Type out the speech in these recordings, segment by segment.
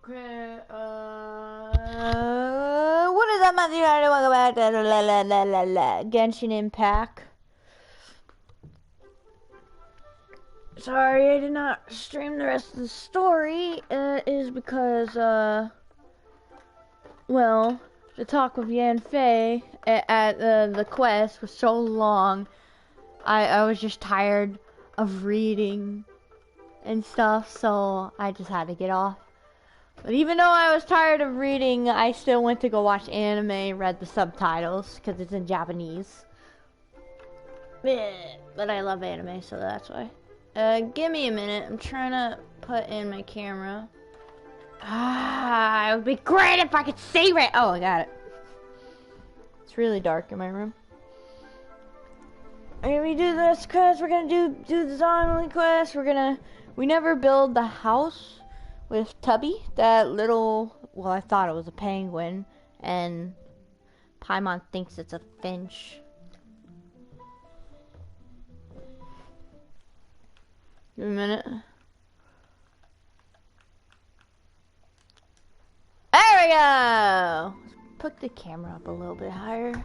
Okay, what is up, Matthew? Welcome back to Genshin Impact. Sorry, I did not stream the rest of the story. Is because, well, the talk with Yan Fei at the quest was so long. I was just tired of reading and stuff, so I just had to get off. But even though I was tired of reading, I still went to go watch anime, read the subtitles, because it's in Japanese. But I love anime, so that's why. Give me a minute. I'm trying to put in my camera. It would be great if I could see it. Oh, I got it. It's really dark in my room. And we do this quest. We're gonna do the zombie quest. We never build the house with Tubby, that little, well, I thought it was a penguin, and Paimon thinks it's a finch. Give me a minute. There we go! Let's put the camera up a little bit higher.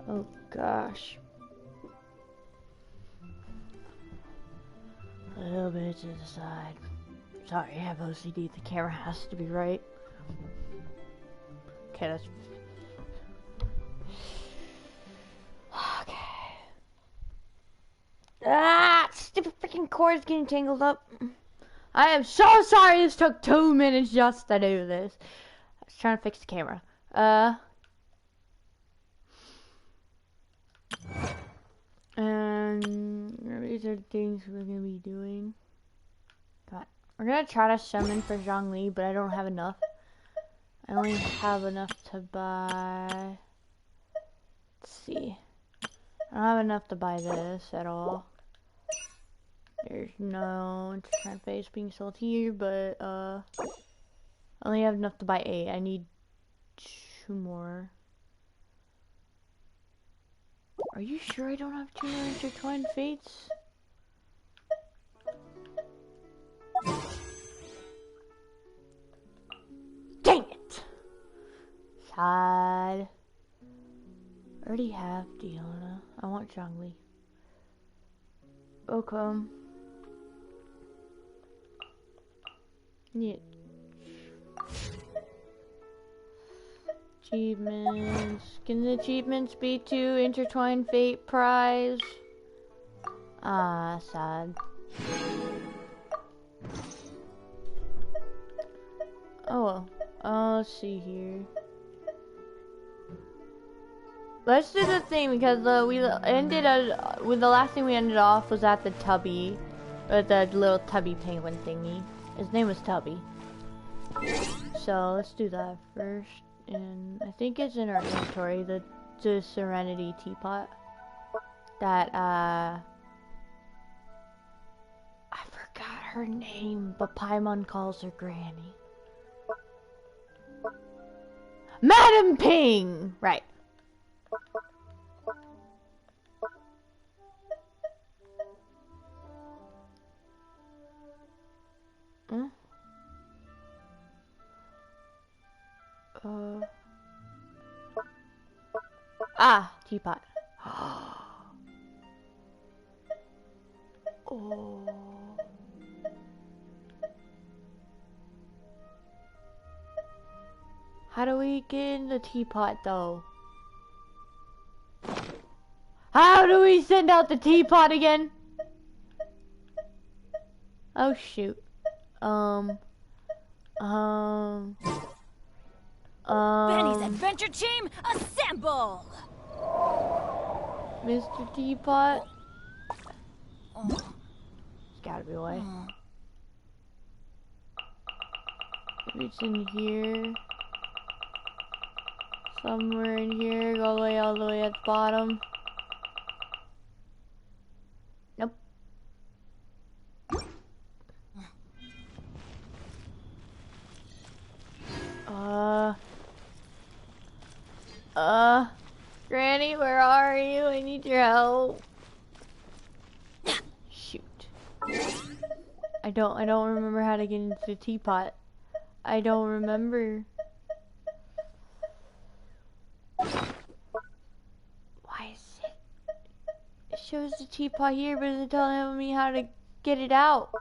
Oh gosh. A little bit to the side. Sorry, I have OCD. The camera has to be right. Okay, that's... Okay. Stupid freaking cord is getting tangled up. I am so sorry this took 2 minutes just to do this. I was trying to fix the camera. And these are the things we're gonna be doing. God. We're gonna try to summon for Zhongli, but I don't have enough. I only have enough to buy. Let's see. I don't have enough to buy this at all. There's no intertwined face being sold here, but I only have enough to buy 8. I need 2 more. Are you sure I don't have 2 more intertwined fates? Dang it! Sad. I already have Diana. I want Zhongli. Okay. Yeah. Achievements. Can the achievements be 2 intertwined fate prize? Ah, sad. Oh well. Let's see here. Let's do the thing because we ended with the last thing we ended off was at the Tubby, the little Tubby penguin thingy. His name was Tubby. So let's do that first. And I think it's in our inventory, the Serenity teapot. That, I forgot her name, but Paimon calls her Granny. Madam Ping! Right. Huh? Teapot. Oh. How do we get in the teapot though? How do we send out the teapot again? Oh shoot. Benny's adventure team, assemble! Mr. Teapot? There's gotta be a way. Maybe it's in here. Somewhere in here, go all the way at the bottom. Nope. Granny, where are you? I need your help. Shoot. I don't remember how to get into the teapot. I don't remember. Why is it? It shows the teapot here, but it's telling me how to get it out.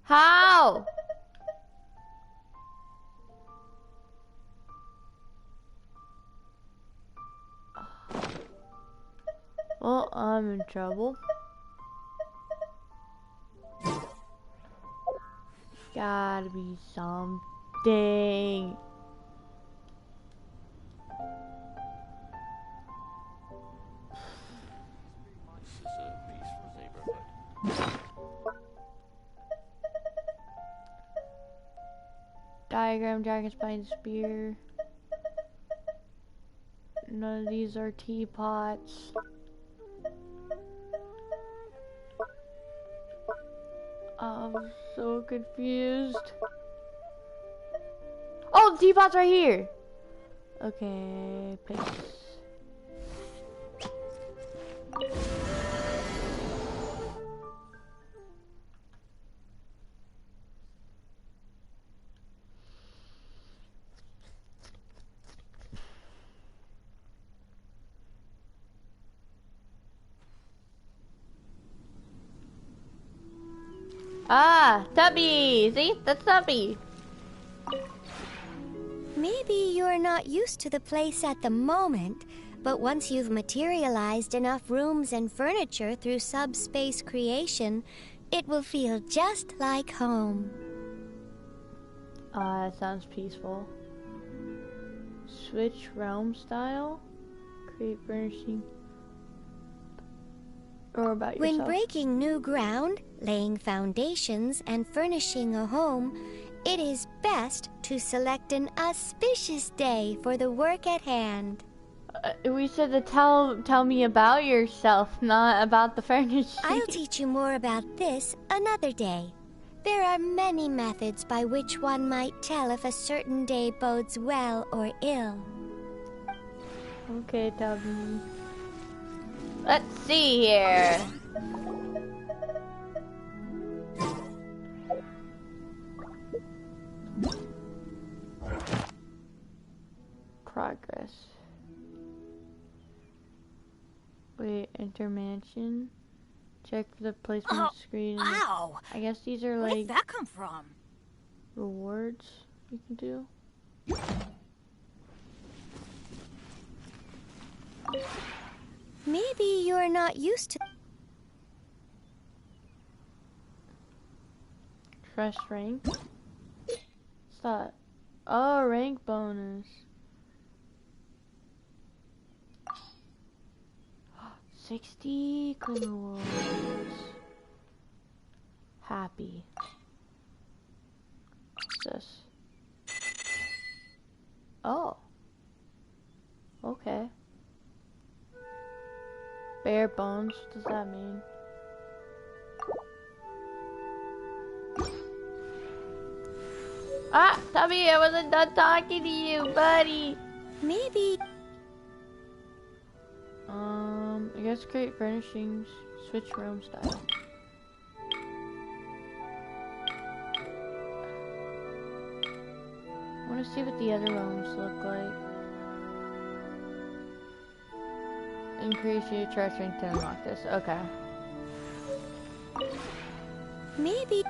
How? Well, I'm in trouble. Gotta be something. This is a peaceful neighborhood. Diagram, dragon spine, spear. None of these are teapots. I'm so confused. Oh, the teapot's right here. Okay, place. Ah, Tubby! See? That's Tubby. Maybe you're not used to the place at the moment, but once you've materialized enough rooms and furniture through subspace creation, it will feel just like home. Ah, that sounds peaceful. Switch realm style? Create furnishing. Or about yourself. When breaking new ground, laying foundations, and furnishing a home, it is best to select an auspicious day for the work at hand. We said to tell me about yourself, not about the furnishing. I'll teach you more about this another day. There are many methods by which one might tell if a certain day bodes well or ill. Okay, Tubby. Let's see here. Progress. Wait, enter mansion. Check for the placement screen. Wow! I guess these are Where like did that come from? rewards you can do. Maybe you're not used to... Fresh rank. What's that? Oh, rank bonus. 60 clean rewards. Happy. What's this? Oh. Okay. Bare bones, what does that mean? Ah, Tubby, I wasn't done talking to you, buddy. Maybe... I guess create furnishings, switch room style. I want to see what the other rooms look like. Increase your charge strength to unlock this. Okay. Maybe...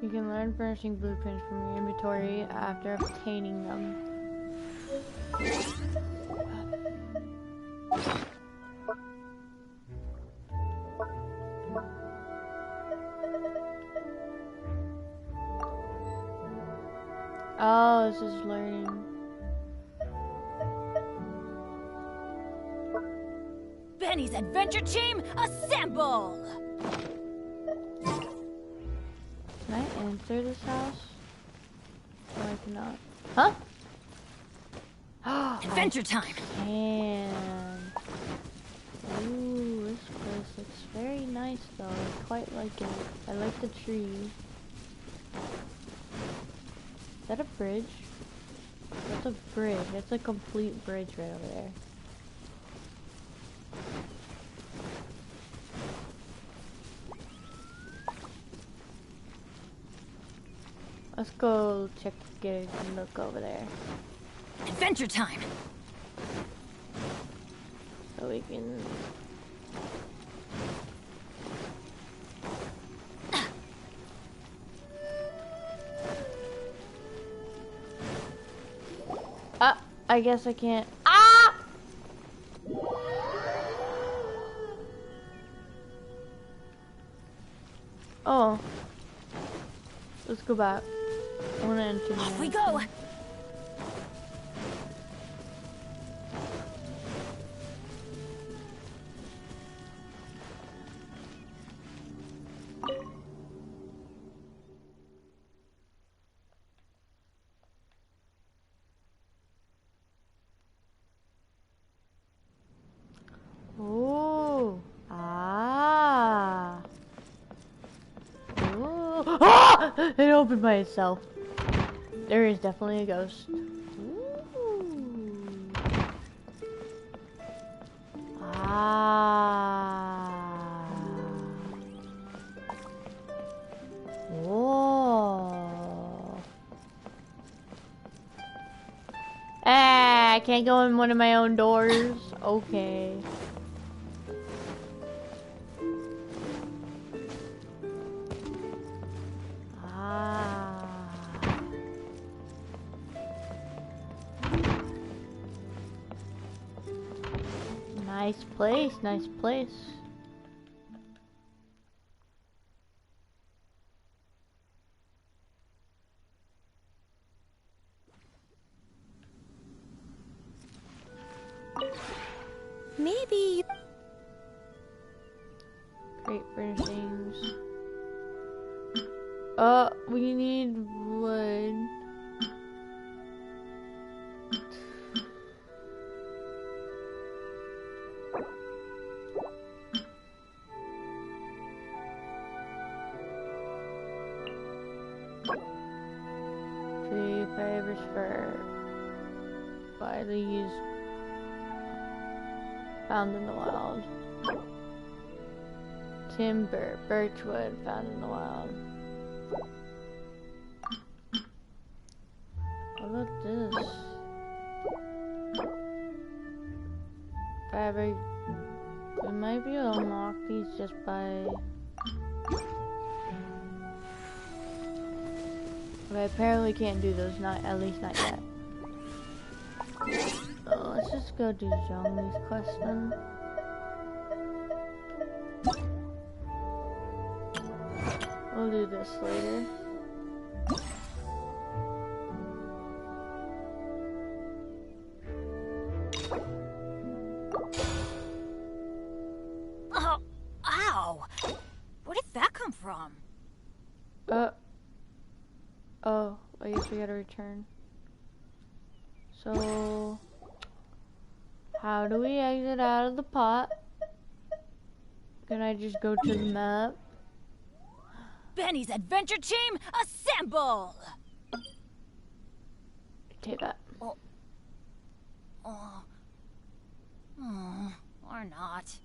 You can learn furnishing blueprints from your inventory after obtaining them. Oh, this is learning. Benny's adventure team, assemble! Can I enter this house? Or I cannot. Huh? Adventure time! And ooh, this place looks very nice though. I quite like it. I like the tree. Is that a bridge? That's a bridge. That's a complete bridge right over there. Let's go get a look over there. Adventure time! So we can... I guess I can't. Ah! Oh. Let's go back. I wanna enter. Off we go! Oh. Ah. Oh. Ah! It opened by itself. There is definitely a ghost. Ooh. Ah. Whoa. Ah, I can't go in one of my own doors. Okay. Nice place, nice place. Maybe. Great furnishings. We need wood. Tree fibers for widely used, found in the wild. Timber, birchwood, found in the wild. What about this? Fabric. We might be able to unlock these just by... But I apparently can't do those, at least not yet. Oh, let's just go do Zhongli's quest then. We'll do this later. Oh, ow! Where did that come from? Oh, I guess we gotta return. So, how do we exit out of the pot? Can I just go to the map? Benny's adventure team, assemble! Take that. Oh, or not.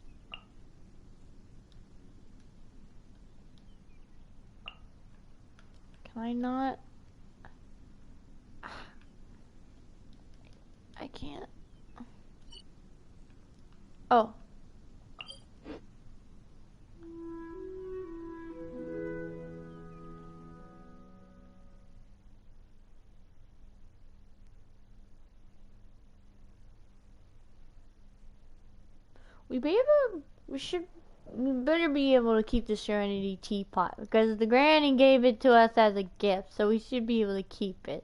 Can I not? I can't. Oh. We better be able to keep the Serenity teapot because the granny gave it to us as a gift, so we should be able to keep it.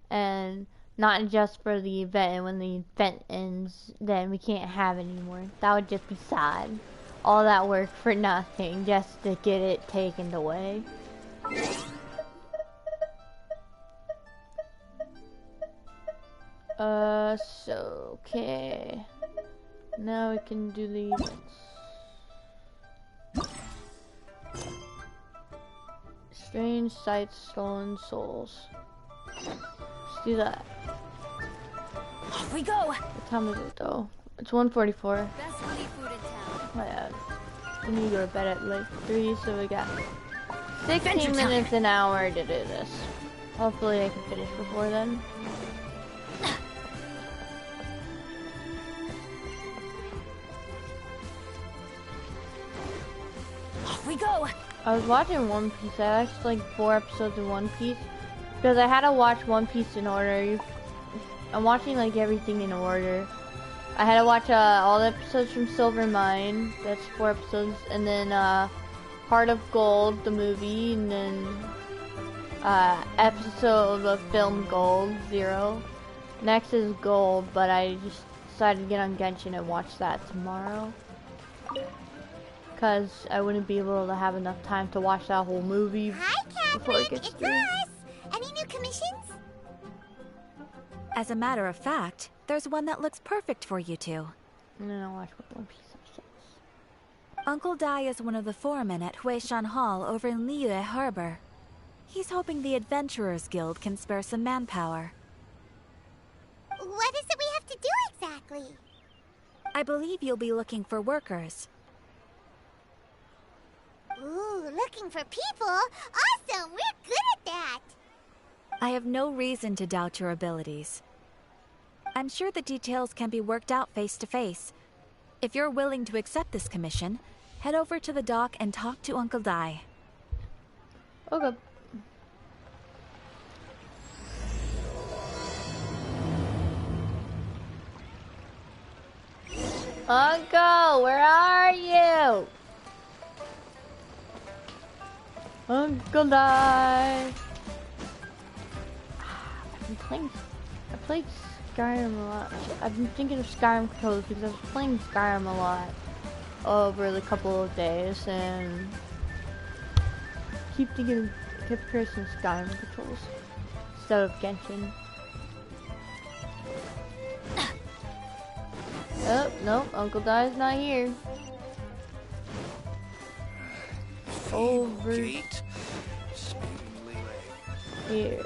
And not just for the event, and when the event ends, then we can't have it anymore. That would just be sad. All that work for nothing, just to get it taken away. So, okay. Now we can do the events. Strange sights, stolen souls. Let's do that. Off we go. What time is it though? It's 1:44. Best honey food in town. My bad. We need to go to bed at like 3, so we got 16 Adventure time. minutes, an hour to do this. Hopefully I can finish before then. Off we go. I was watching One Piece. I watched like 4 episodes of One Piece because I had to watch One Piece in order. I'm watching like everything in order. I had to watch all the episodes from Silver Mine. That's 4 episodes, and then Heart of Gold, the movie, and then episode of film Gold 0. Next is Gold, but I just decided to get on Genshin and watch that tomorrow. Because I wouldn't be able to have enough time to watch that whole movie before it gets through. Any new commissions? As a matter of fact, there's one that looks perfect for you two. And then I'll watch One Piece episodes. Uncle Dai is one of the foremen at Huishan Hall over in Liyue Harbor. He's hoping the Adventurers Guild can spare some manpower. What is it we have to do exactly? I believe you'll be looking for workers. Ooh, looking for people? Awesome! We're good at that! I have no reason to doubt your abilities. I'm sure the details can be worked out face to face. If you're willing to accept this commission, head over to the dock and talk to Uncle Dai. Okay. Uncle, where are you? Uncle Dai. I played Skyrim a lot. I've been thinking of Skyrim controls because I was playing Skyrim a lot over the couple of days and keep pressing Skyrim controls instead of Genshin. Oh, no, Uncle Dai's not here. Over Gate. here.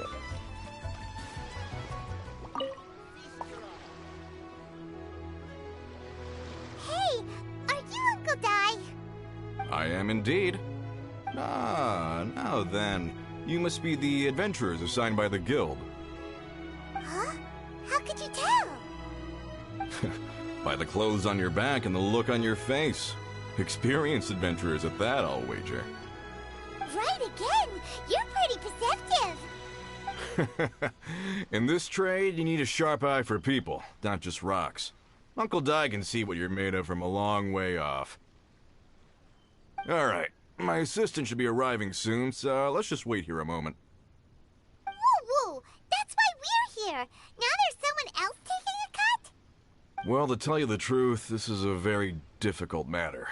Hey, are you Uncle Dai? I am indeed. Ah, now then. You must be the adventurers assigned by the guild. Huh? How could you tell? By the clothes on your back and the look on your face. Experienced adventurers at that, I'll wager. Right again! You're pretty perceptive! In this trade, you need a sharp eye for people, not just rocks. Uncle Dai can see what you're made of from a long way off. Alright, my assistant should be arriving soon, so let's just wait here a moment. Woo-woo! That's why we're here! Now there's someone else taking a cut? Well, to tell you the truth, this is a very difficult matter.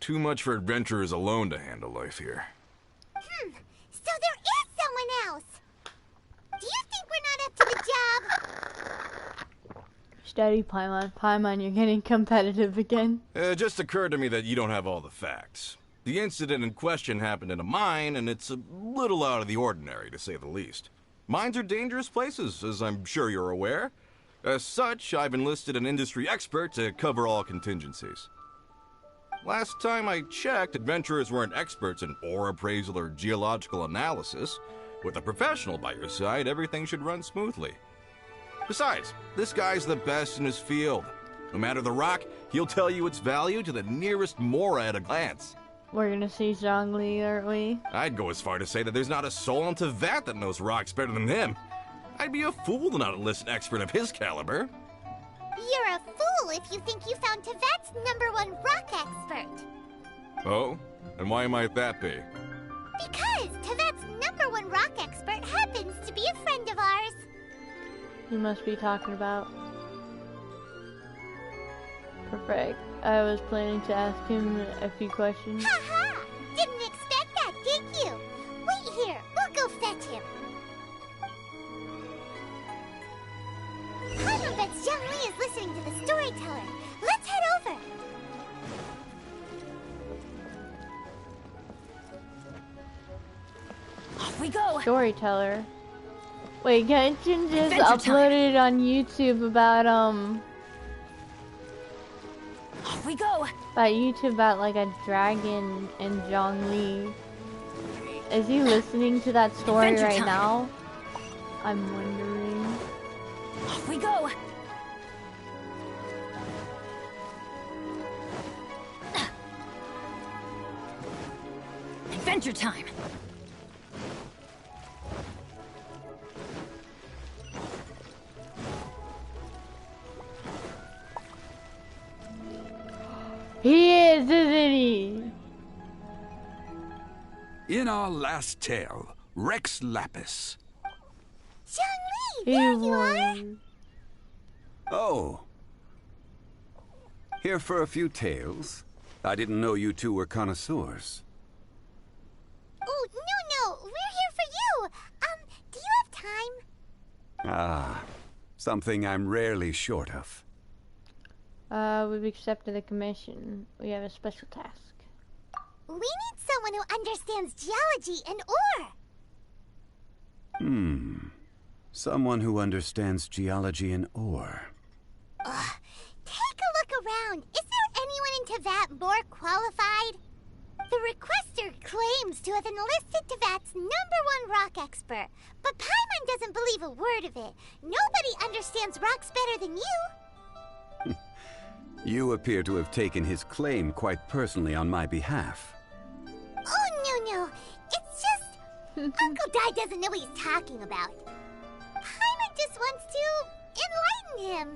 Too much for adventurers alone to handle life here. So there is someone else! Do you think we're not up to the job? Steady, Paimon. Paimon, you're getting competitive again. It just occurred to me that you don't have all the facts. The incident in question happened in a mine, and it's a little out of the ordinary, to say the least. Mines are dangerous places, as I'm sure you're aware. As such, I've enlisted an industry expert to cover all contingencies. Last time I checked, adventurers weren't experts in ore appraisal or geological analysis. With a professional by your side, everything should run smoothly. Besides, this guy's the best in his field. No matter the rock, he'll tell you its value to the nearest mora at a glance. We're gonna see Zhongli, aren't we? I'd go as far to say that there's not a soul on Tevat that knows rocks better than him. I'd be a fool to not enlist an expert of his caliber. You're a fool if you think you found Tevat's #1 rock expert. Oh? And why might that be? Because Tevat's #1 rock expert happens to be a friend of ours. You must be talking about. Perfect. I was planning to ask him a few questions. Ha! Didn't expect that, did you? Wait here, we'll go fetch him. Paimon bets Zhongli is listening to the storyteller. Let's head over. storyteller. Wait, Genshin just Adventure time. uploaded it on YouTube about Off we go. about like a dragon and Zhongli. Is he listening to that story Adventure right time. now? I'm wondering. Off we go. Adventure time. He is, isn't he? In our last tale, Rex Lapis. Zhongli, He there you are! was. Oh. Here for a few tales. I didn't know you two were connoisseurs. Oh, no, we're here for you! Do you have time? Ah, something I'm rarely short of. We've accepted the commission. We have a special task. We need someone who understands geology and ore. Someone who understands geology and ore. Take a look around. Is there anyone in Teyvat more qualified? The requester claims to have enlisted Teyvat's #1 rock expert, but Paimon doesn't believe a word of it. Nobody understands rocks better than you. You appear to have taken his claim quite personally on my behalf. Oh, no. It's just... Uncle Dai doesn't know what he's talking about. Paimon just wants to enlighten him.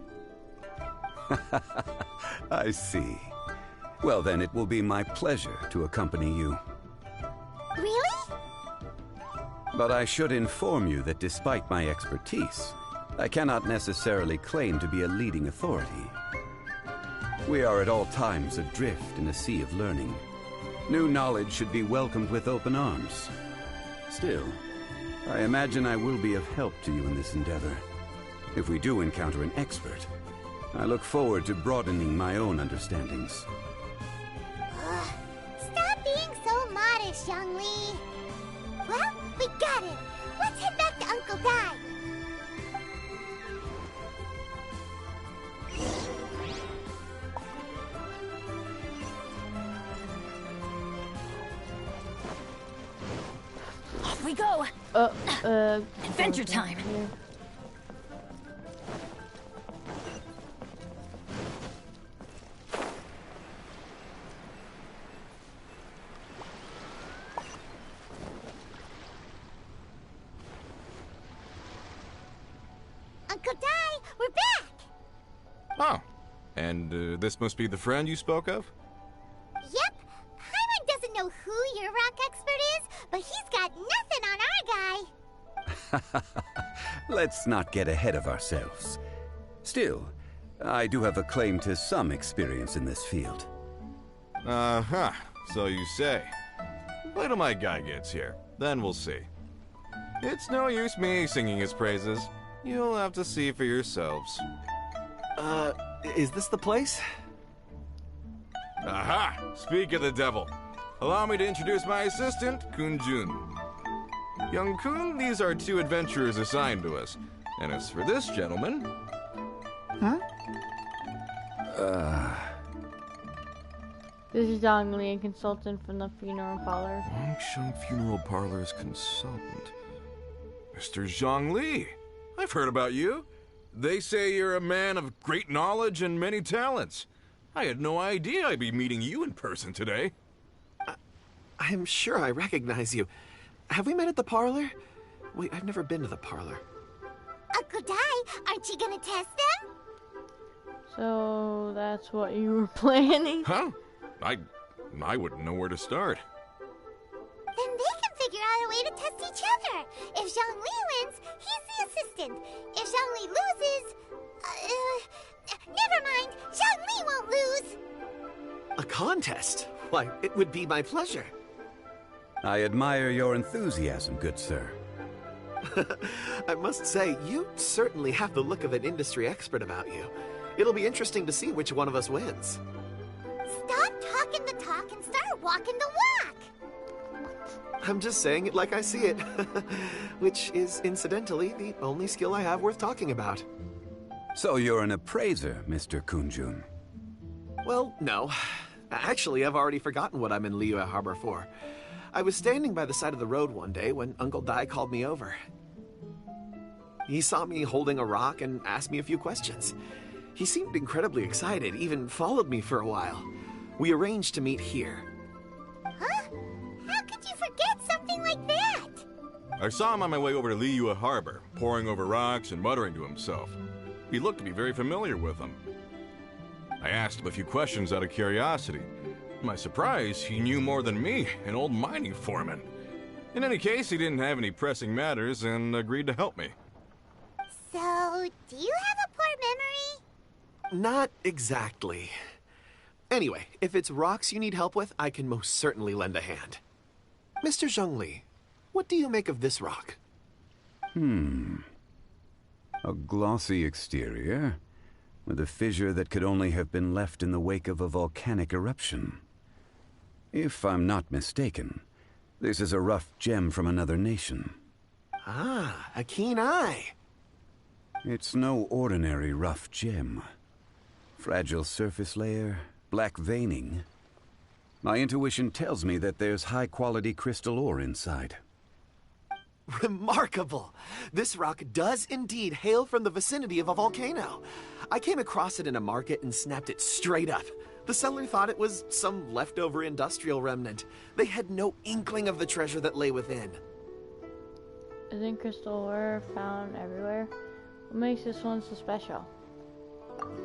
I see. Well, then it will be my pleasure to accompany you. Really? But I should inform you that despite my expertise, I cannot necessarily claim to be a leading authority. We are at all times adrift in a sea of learning. New knowledge should be welcomed with open arms. Still, I imagine I will be of help to you in this endeavor. If we do encounter an expert, I look forward to broadening my own understandings. Stop being so modest, Zhongli. Well, we got it. Let's head back to Uncle Dai. Off we go. Adventure time. Here. Uncle Dai, we're back. Oh, and this must be the friend you spoke of? Yep. Paimon doesn't know who your rock expert is, but he's got nothing on our guy. Let's not get ahead of ourselves. Still, I do have a claim to some experience in this field. Uh-huh, so you say. Wait till my guy gets here, then we'll see. It's no use me singing his praises. You'll have to see for yourselves. Is this the place? Aha! Speak of the devil. Allow me to introduce my assistant, Kun-jun. Young Kun, these are 2 adventurers assigned to us. And as for this gentleman... This is Zhongli, a consultant from the funeral parlor. Longsheng Funeral Parlor's consultant. Mr. Zhongli, I've heard about you. They say you're a man of great knowledge and many talents. I had no idea I'd be meeting you in person today. I'm sure I recognize you. Have we met at the parlor? Wait, I've never been to the parlor. Uncle Dai, aren't you gonna test them? So that's what you were planning? Huh? I wouldn't know where to start. Then they can figure out a way to test each other. If Zhongli wins, he's the assistant. If Zhongli loses... never mind. Zhongli won't lose. A contest? Why, it would be my pleasure. I admire your enthusiasm, good sir. I must say, you certainly have the look of an industry expert about you. It'll be interesting to see which one of us wins. Stop talking the talk and start walking the walk. I'm just saying it like I see it. Which is, incidentally, the only skill I have worth talking about. So you're an appraiser, Mr. Kunjun. Well, no. Actually, I've already forgotten what I'm in Liyue Harbor for. I was standing by the side of the road one day when Uncle Dai called me over. He saw me holding a rock and asked me a few questions. He seemed incredibly excited, even followed me for a while. We arranged to meet here. Huh? How could you forget something like that? I saw him on my way over to Liyue Harbor, poring over rocks and muttering to himself. He looked to be very familiar with them. I asked him a few questions out of curiosity. To my surprise, he knew more than me, an old mining foreman. In any case, he didn't have any pressing matters and agreed to help me. So, do you have a poor memory? Not exactly. Anyway, if it's rocks you need help with, I can most certainly lend a hand. Mr. Zhongli, what do you make of this rock? A glossy exterior, with a fissure that could only have been left in the wake of a volcanic eruption. If I'm not mistaken, this is a rough gem from another nation. Ah, a keen eye. It's no ordinary rough gem. Fragile surface layer, black veining. My intuition tells me that there's high-quality crystal ore inside. Remarkable! This rock does indeed hail from the vicinity of a volcano. I came across it in a market and snapped it straight up. The seller thought it was some leftover industrial remnant. They had no inkling of the treasure that lay within. Isn't crystal ore found everywhere? What makes this one so special?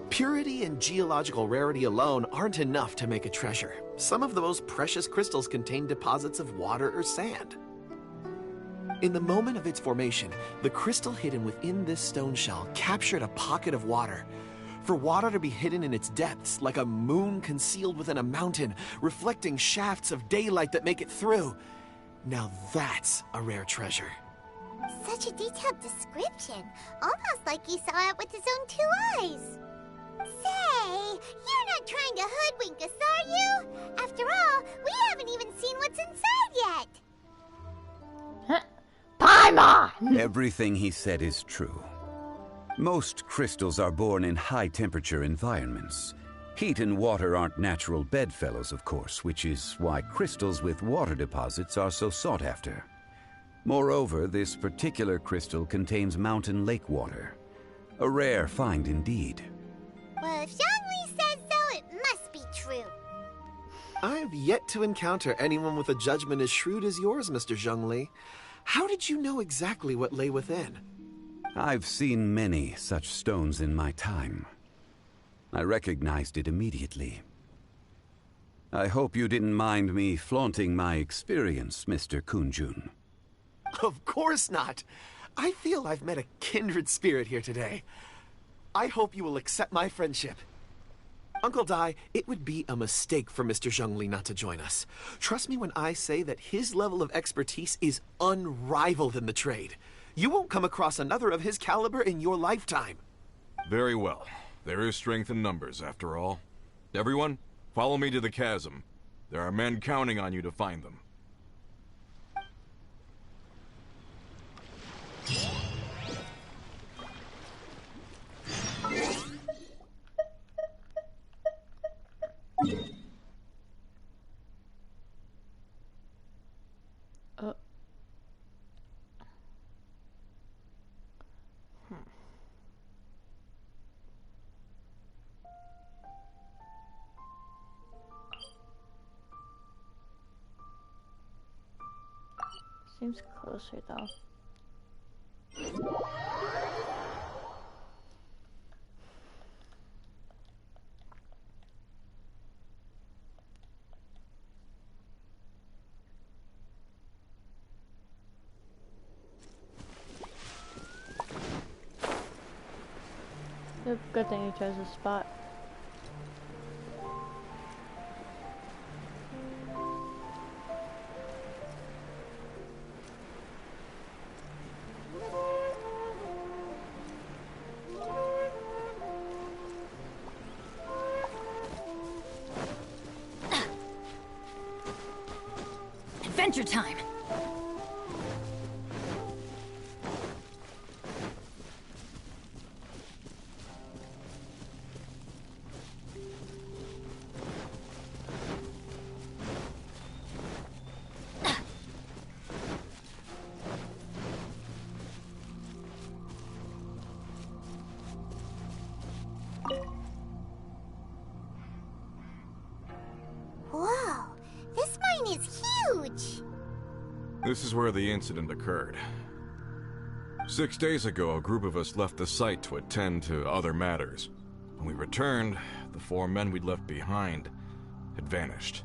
Purity and geological rarity alone aren't enough to make a treasure. Some of the most precious crystals contain deposits of water or sand. In the moment of its formation, the crystal hidden within this stone shell captured a pocket of water. For water to be hidden in its depths, like a moon concealed within a mountain, reflecting shafts of daylight that make it through. Now that's a rare treasure. Such a detailed description. Almost like he saw it with his own 2 eyes. Say, you're not trying to hoodwink us, are you? After all, we haven't even seen what's inside yet. Paimon! Everything he said is true. Most crystals are born in high-temperature environments. Heat and water aren't natural bedfellows, of course, which is why crystals with water deposits are so sought after. Moreover, this particular crystal contains mountain lake water. A rare find indeed. Well, if Zhongli says so, it must be true. I've yet to encounter anyone with a judgment as shrewd as yours, Mr. Zhongli. How did you know exactly what lay within? I've seen many such stones in my time. I recognized it immediately. I hope you didn't mind me flaunting my experience, Mr. Kunjun. Of course not. I feel I've met a kindred spirit here today. I hope you will accept my friendship. Uncle Dai, it would be a mistake for Mr. Zhongli not to join us. Trust me when I say that his level of expertise is unrivaled in the trade. You won't come across another of his caliber in your lifetime. Very well. There is strength in numbers, after all. Everyone, follow me to the chasm. There are men counting on you to find them. Seems closer though. Yep, good thing he chose this spot. Adventure time! This is where the incident occurred. 6 days ago, a group of us left the site to attend to other matters. When we returned, the 4 men we'd left behind had vanished.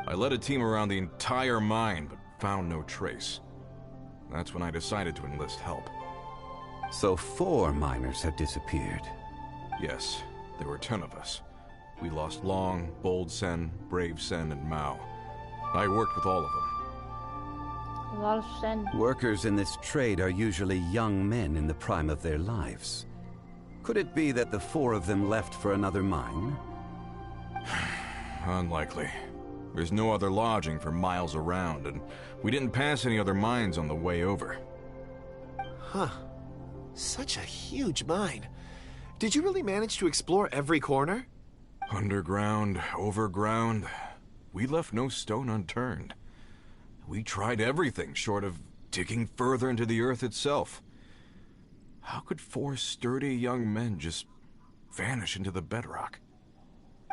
I led a team around the entire mine, but found no trace. That's when I decided to enlist help. So 4 miners have disappeared. Yes, there were 10 of us. We lost Long, Bold Sen, Brave Sen, and Mao. I worked with all of them. A lot of sen. Workers in this trade are usually young men in the prime of their lives. Could it be that the 4 of them left for another mine? Unlikely. There's no other lodging for miles around, and we didn't pass any other mines on the way over. Huh. Such a huge mine. Did you really manage to explore every corner? Underground, overground, we left no stone unturned. We tried everything short of digging further into the earth itself. How could 4 sturdy young men just vanish into the bedrock?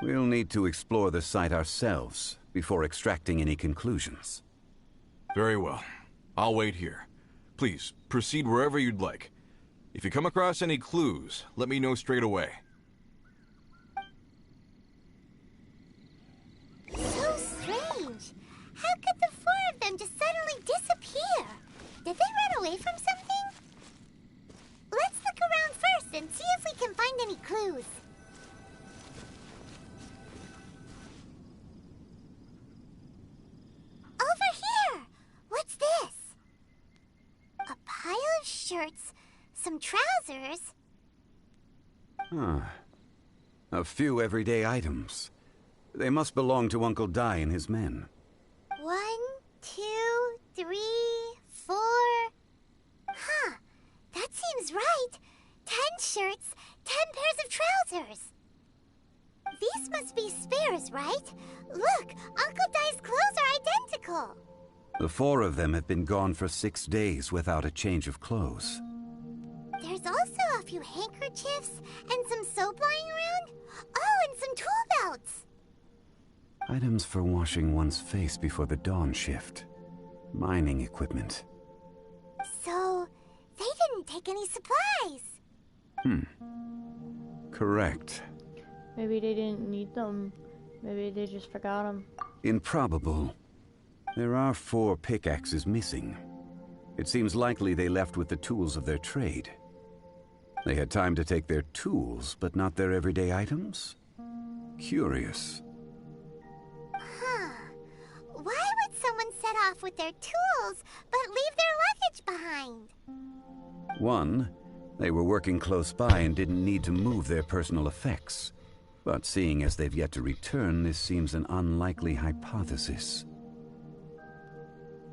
We'll need to explore the site ourselves before extracting any conclusions. Very well. I'll wait here. Please, proceed wherever you'd like. If you come across any clues, let me know straight away. So strange. How could the 4 of them just suddenly disappear? Did they run away from something? Let's look around first and see if we can find any clues. Over here! What's this? A pile of shirts, some trousers. A few everyday items. They must belong to Uncle Dai and his men. 1, 2, 3, 4. Huh, that seems right. 10 shirts, 10 pairs of trousers. These must be spares, right? Look, Uncle Dai's clothes are identical. The 4 of them have been gone for 6 days without a change of clothes. There's also a few handkerchiefs and some soap lying around. Oh, and some tool belts. Items for washing one's face before the dawn shift. Mining equipment. So, they didn't take any supplies. Correct. Maybe they didn't need them. Maybe they just forgot them. Improbable. There are 4 pickaxes missing. It seems likely they left with the tools of their trade. They had time to take their tools, but not their everyday items? Curious. Huh. Why would someone set off with their tools, but leave their luggage behind? 1, they were working close by and didn't need to move their personal effects. But seeing as they've yet to return, this seems an unlikely hypothesis.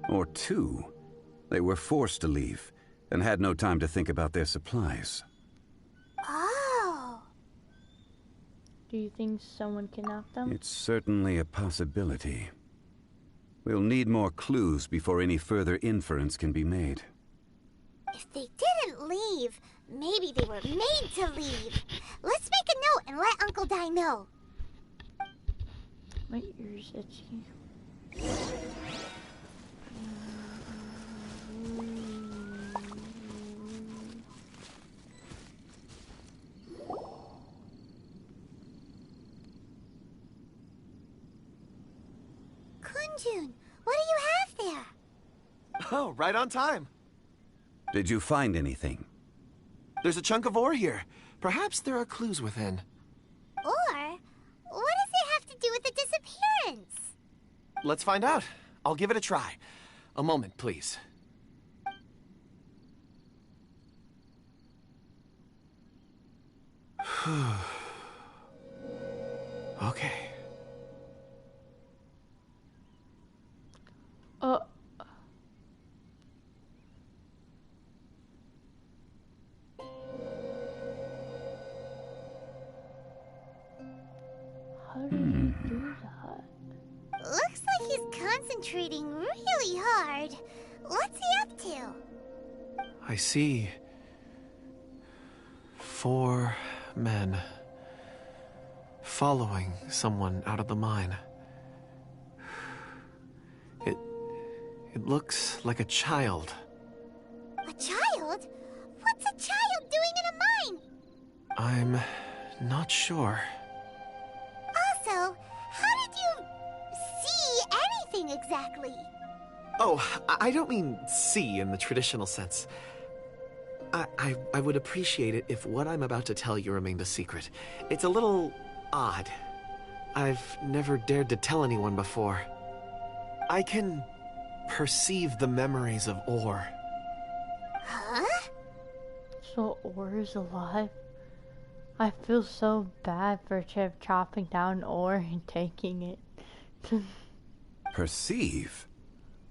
Or 2, they were forced to leave and had no time to think about their supplies. Oh. Do you think someone kidnapped them? It's certainly a possibility. We'll need more clues before any further inference can be made. If they didn't leave, maybe they were made to leave. Let's make a note and let Uncle Dai know. My ears itchy. Kunjun, what do you have there? Oh, right on time. Did you find anything? There's a chunk of ore here. Perhaps there are clues within. Or, what does it have to do with the disappearance? Let's find out. I'll give it a try. A moment, please. Okay. How did he do that? Looks like he's concentrating really hard. What's he up to? I see 4 men following someone out of the mine. It looks like a child. A child? What's a child doing in a mine? I'm not sure. Also, how did you see anything exactly? Oh, I don't mean see in the traditional sense. I would appreciate it if what I'm about to tell you remained a secret. It's a little odd. I've never dared to tell anyone before. I can perceive the memories of ore. Huh? So ore is alive? I feel so bad for Chip chopping down ore and taking it. Perceive?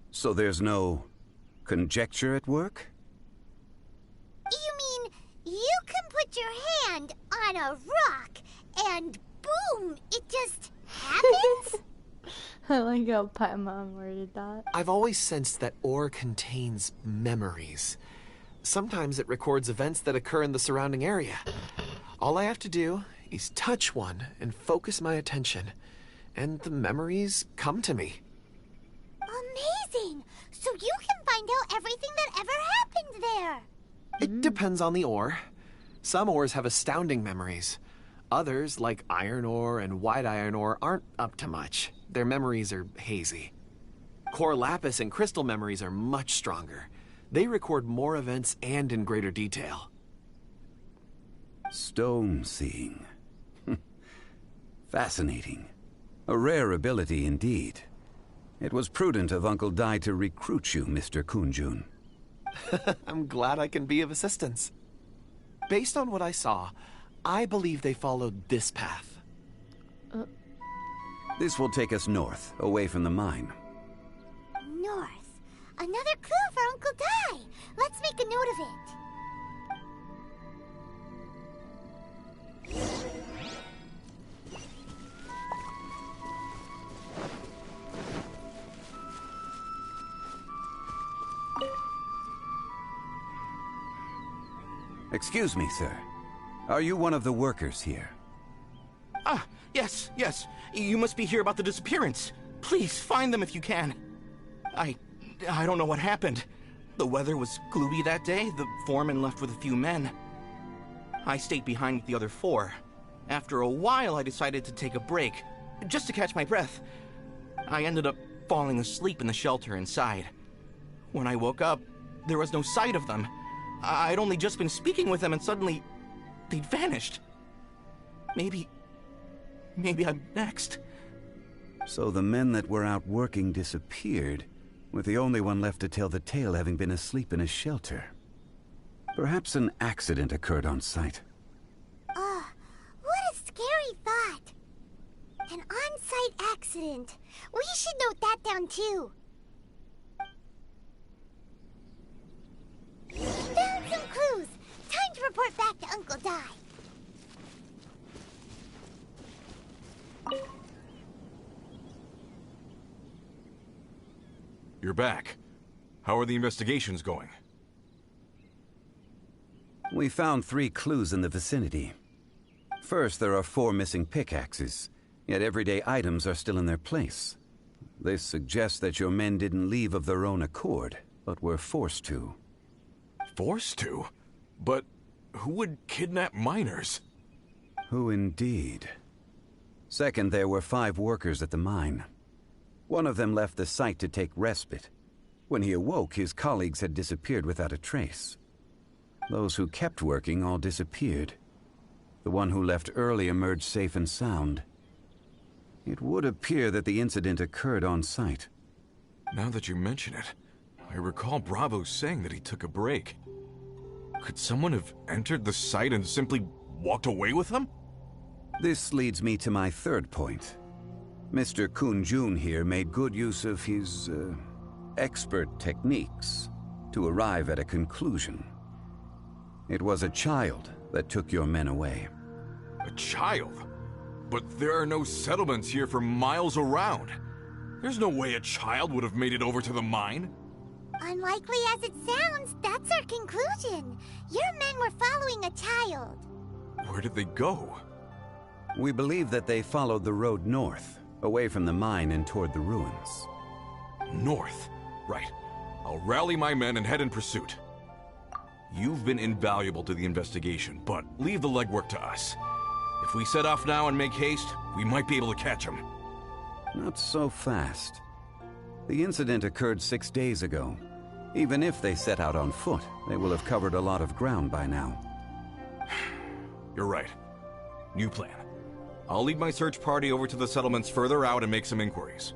So there's no conjecture at work? You mean you can put your hand on a rock and boom, it just happens? I like how Paimon worded that. I've always sensed that ore contains memories. Sometimes it records events that occur in the surrounding area. All I have to do is touch one and focus my attention, and the memories come to me. Amazing! So you can find out everything that ever happened there. It depends on the ore. Some ores have astounding memories. Others, like iron ore and white iron ore, aren't up to much. Their memories are hazy. Core lapis and crystal memories are much stronger. They record more events and in greater detail. Stone seeing. Fascinating. A rare ability indeed. It was prudent of Uncle Dai to recruit you, Mr. Kunjun. I'm glad I can be of assistance. Based on what I saw, I believe they followed this path. This will take us north, away from the mine. North. Another clue for Uncle Dai. Let's make a note of it. Excuse me, sir. Are you one of the workers here? Ah, yes. You must be here about the disappearance. Please, find them if you can. I don't know what happened. The weather was gloomy that day. The foreman left with a few men. I stayed behind with the other 4. After a while, I decided to take a break, just to catch my breath. I ended up falling asleep in the shelter inside. When I woke up, there was no sight of them. I'd only just been speaking with them and suddenly they'd vanished. Maybe I'm next. So the men that were out working disappeared, with the only one left to tell the tale having been asleep in a shelter. Perhaps an accident occurred on site. What a scary thought. An on-site accident. We should note that down too. Found some clues. Time to report back to Uncle Dai. You're back. How are the investigations going? We found 3 clues in the vicinity. First, there are 4 missing pickaxes, yet everyday items are still in their place. This suggests that your men didn't leave of their own accord, but were forced to. Forced to? But who would kidnap miners? Who indeed? Second, there were 5 workers at the mine. One of them left the site to take respite. When he awoke, his colleagues had disappeared without a trace. Those who kept working all disappeared. The one who left early emerged safe and sound. It would appear that the incident occurred on site. Now that you mention it, I recall Bravo saying that he took a break. Could someone have entered the site and simply walked away with them? This leads me to my third point. Mr. Kunjun here made good use of his, expert techniques to arrive at a conclusion. It was a child that took your men away. A child? But there are no settlements here for miles around. There's no way a child would have made it over to the mine. Unlikely as it sounds, that's our conclusion. Your men were following a child. Where did they go? We believe that they followed the road north, away from the mine and toward the ruins. North? Right. I'll rally my men and head in pursuit. You've been invaluable to the investigation, but leave the legwork to us. If we set off now and make haste, we might be able to catch them. Not so fast. The incident occurred 6 days ago. Even if they set out on foot, they will have covered a lot of ground by now. You're right. New plan. I'll lead my search party over to the settlements further out and make some inquiries.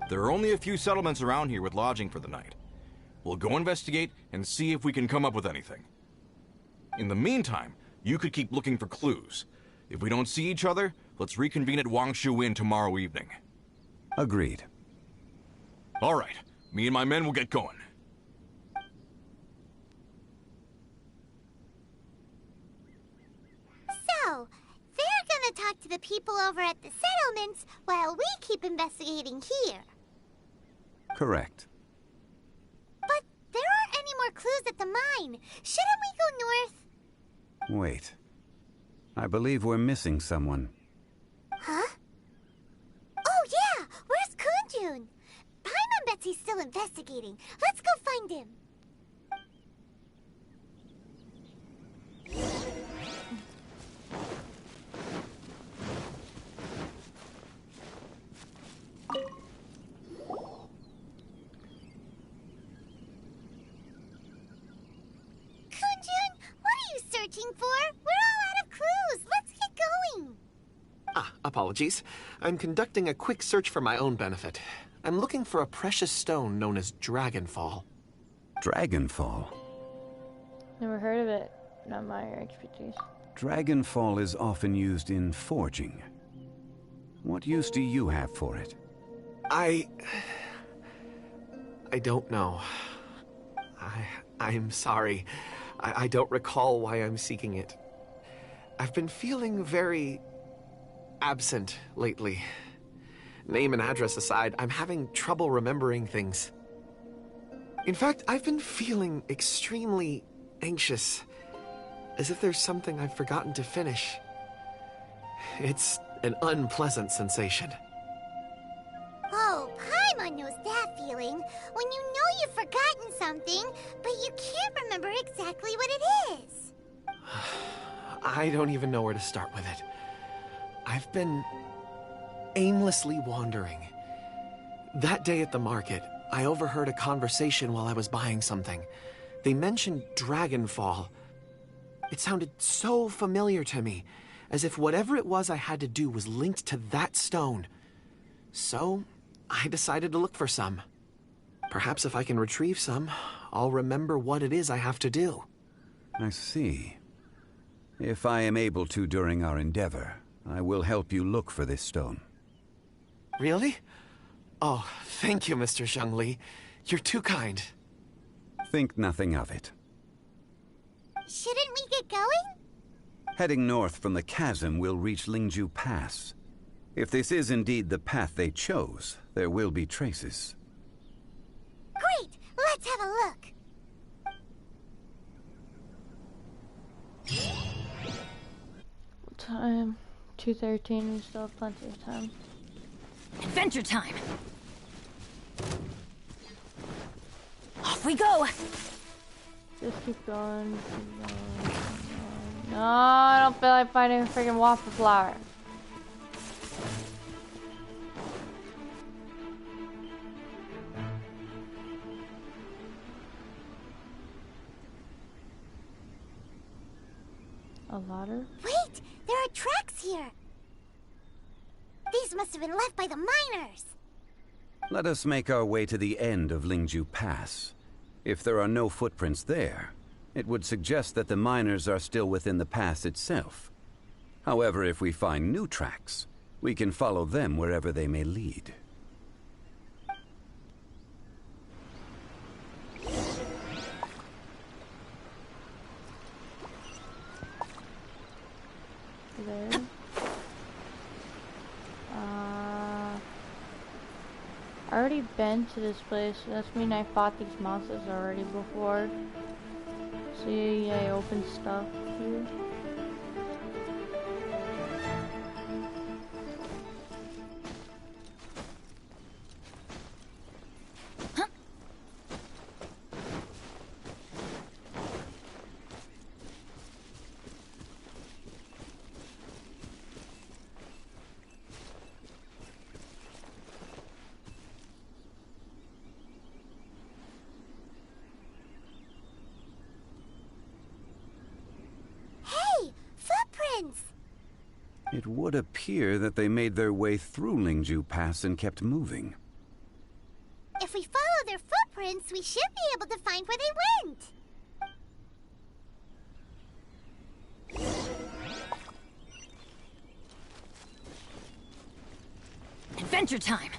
There are only a few settlements around here with lodging for the night. We'll go investigate and see if we can come up with anything. In the meantime, you could keep looking for clues. If we don't see each other, let's reconvene at Wangshu Inn tomorrow evening. Agreed. All right. Me and my men will get going. So, they're gonna talk to the people over at the settlements while we keep investigating here. Correct. But there aren't any more clues at the mine. Shouldn't we go north? Wait. I believe we're missing someone. Huh? Oh yeah! Where's Kunjun? Paimon bets he's still investigating. Let's go find him. Searching for? We're all out of clues. Let's get going. Apologies. I'm conducting a quick search for my own benefit. I'm looking for a precious stone known as Dragonfall. Dragonfall? Never heard of it. Not my expertise. Dragonfall is often used in forging. What use do you have for it? I don't know. I'm sorry. I don't recall why I'm seeking it. I've been feeling very absent lately. Name and address aside, I'm having trouble remembering things. In fact, I've been feeling extremely anxious, as if there's something I've forgotten to finish. It's an unpleasant sensation. Oh, Paimon knows that feeling. When you know you've forgotten something, but you can't remember exactly what it is. I don't even know where to start with it. I've been aimlessly wandering. That day at the market, I overheard a conversation while I was buying something. They mentioned Dragonfall. It sounded so familiar to me, as if whatever it was I had to do was linked to that stone. So, I decided to look for some. Perhaps if I can retrieve some, I'll remember what it is I have to do. I see. If I am able to during our endeavor, I will help you look for this stone. Really? Oh, thank you, Mr. Zhengli. You're too kind. Think nothing of it. Shouldn't we get going? Heading north from the chasm, we'll reach Lingju Pass. If this is indeed the path they chose, there will be traces. Great! Let's have a look! Time 2:13. We still have plenty of time. Adventure time! Off we go! Just keep going. Keep going, keep going. No, I don't feel like finding a freaking waffle flower. A ladder? Wait! There are tracks here! These must have been left by the miners! Let us make our way to the end of Lingju Pass. If there are no footprints there, it would suggest that the miners are still within the pass itself. However, if we find new tracks, we can follow them wherever they may lead. There. I already been to this place. That's mean I fought these monsters already before. See, I opened stuff here. It would appear that they made their way through Lingju Pass and kept moving. If we follow their footprints, we should be able to find where they went. Adventure time!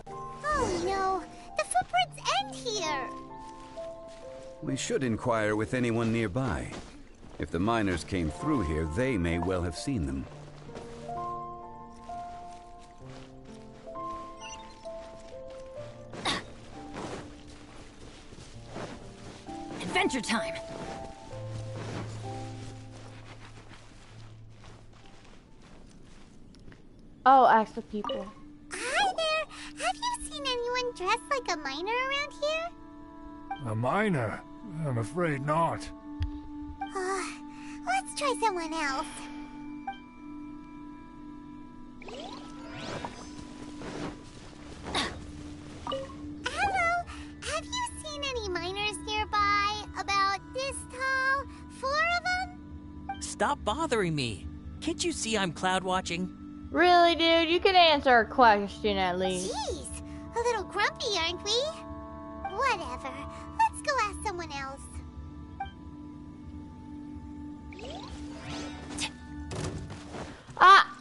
Oh no, the footprints end here. We should inquire with anyone nearby. If the miners came through here, they may well have seen them. Adventure time! Oh, ask the people. Hi there. Have you seen anyone dressed like a miner around here? A miner? I'm afraid not. Let's try someone else. Hello. Have you seen any miners nearby? About this tall? 4 of them? Stop bothering me. Can't you see I'm cloud watching? Really, dude? You can answer a question at least. Jeez, a little grumpy, aren't we? Whatever. Let's go ask someone else.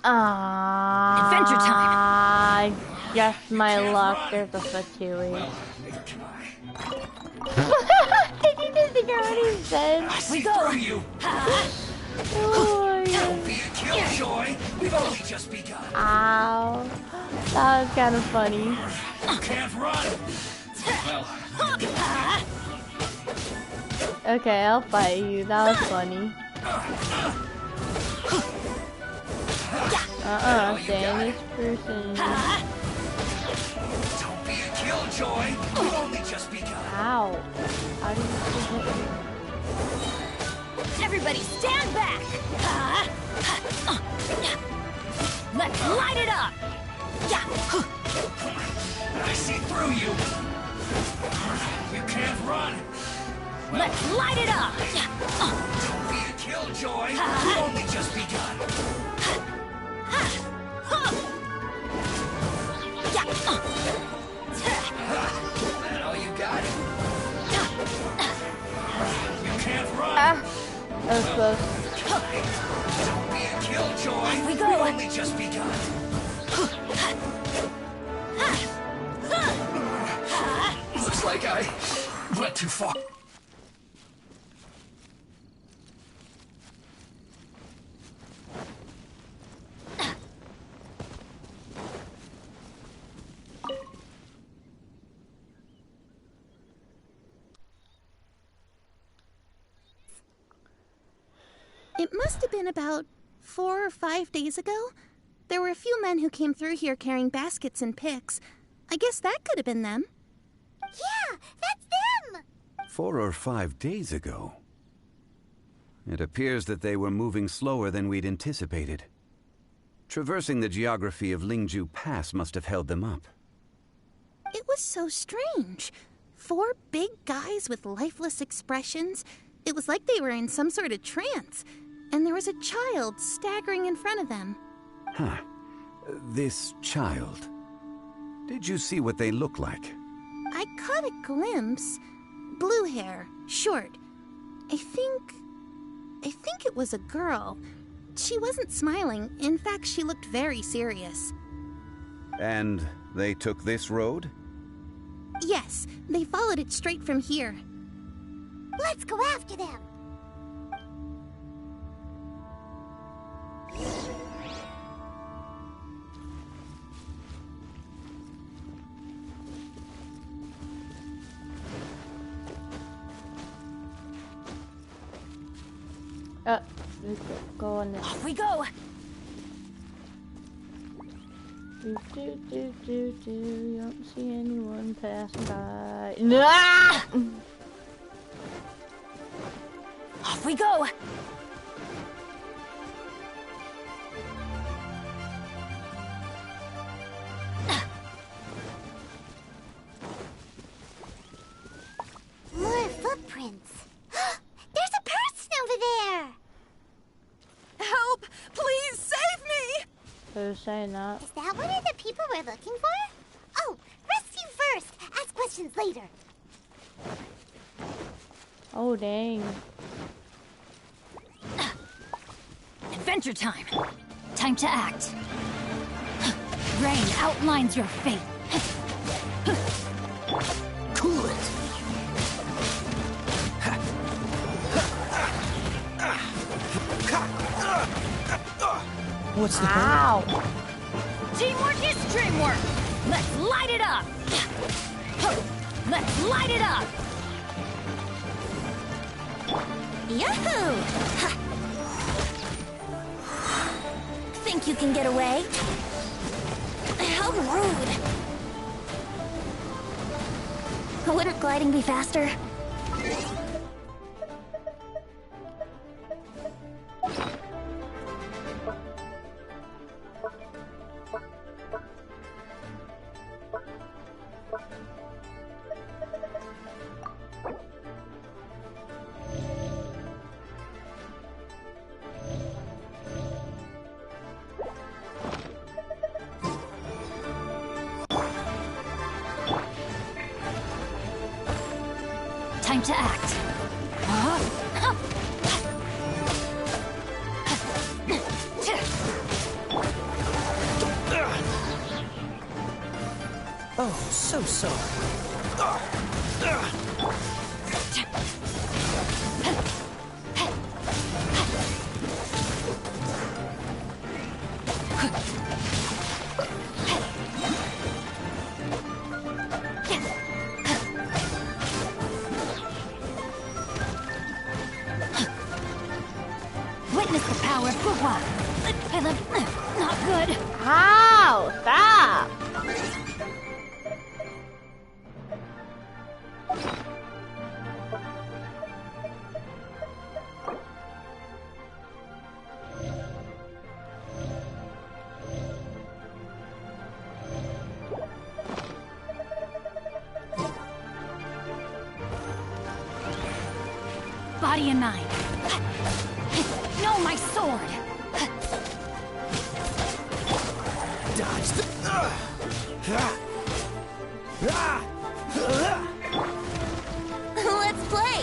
Adventure time! Just my luck, there's a Fatui. Did you just hear what he said? We go! Oh, Don't be a killjoy! We've only just begun! ow. That was kind of funny. You can't run! Well, Okay, I'll fight you. That was funny. Stay in this person. don't be a killjoy! We've only just begun! Ow. How did you hit me? Everybody stand back! Let's light it up! I see through you! You can't run! Let's light it up! Don't be a killjoy! We've only just begun! That all you got? You can't run! That was close. Don't be a killjoy! We go. We've only just begun! Looks like I went too far. It must have been about 4 or 5 days ago. There were a few men who came through here carrying baskets and picks. I guess that could have been them. Yeah, that's them! 4 or 5 days ago. It appears that they were moving slower than we'd anticipated. Traversing the geography of Lingju Pass must have held them up. It was so strange. 4 big guys with lifeless expressions. It was like they were in some sort of trance. And there was a child staggering in front of them. Huh. This child. Did you see what they look like? I caught a glimpse. Blue hair, short. I think it was a girl. She wasn't smiling. In fact, she looked very serious. And they took this road? Yes, they followed it straight from here. Let's go after them! Go on this. Off we go! You don't see anyone passing by. Nah! Off we go! More footprints. saying that. Is that one of the people we're looking for? Oh, rescue first. Ask questions later. Oh, dang. Adventure time. Time to act. Rain outlines your fate. Cool it. What's the Ow! Teamwork is dreamwork. Let's light it up. Let's light it up. Yahoo! Think you can get away? How rude! Wouldn't gliding be faster? Time to act. Oh, so sorry. Witness the power of Fuhua. Not good. Ow! Stop! Body and mind. No, my sword. Dodge the... Let's play!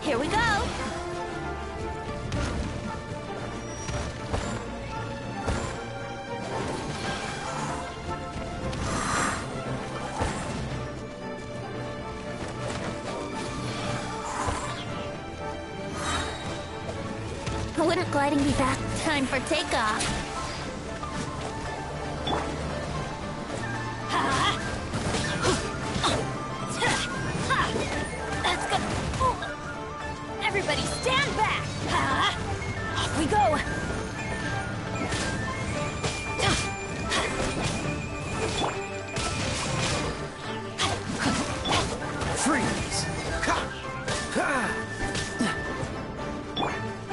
Here we go! Wouldn't gliding be fast? Time for takeoff. That's good. Everybody stand back. Off we go. Freeze!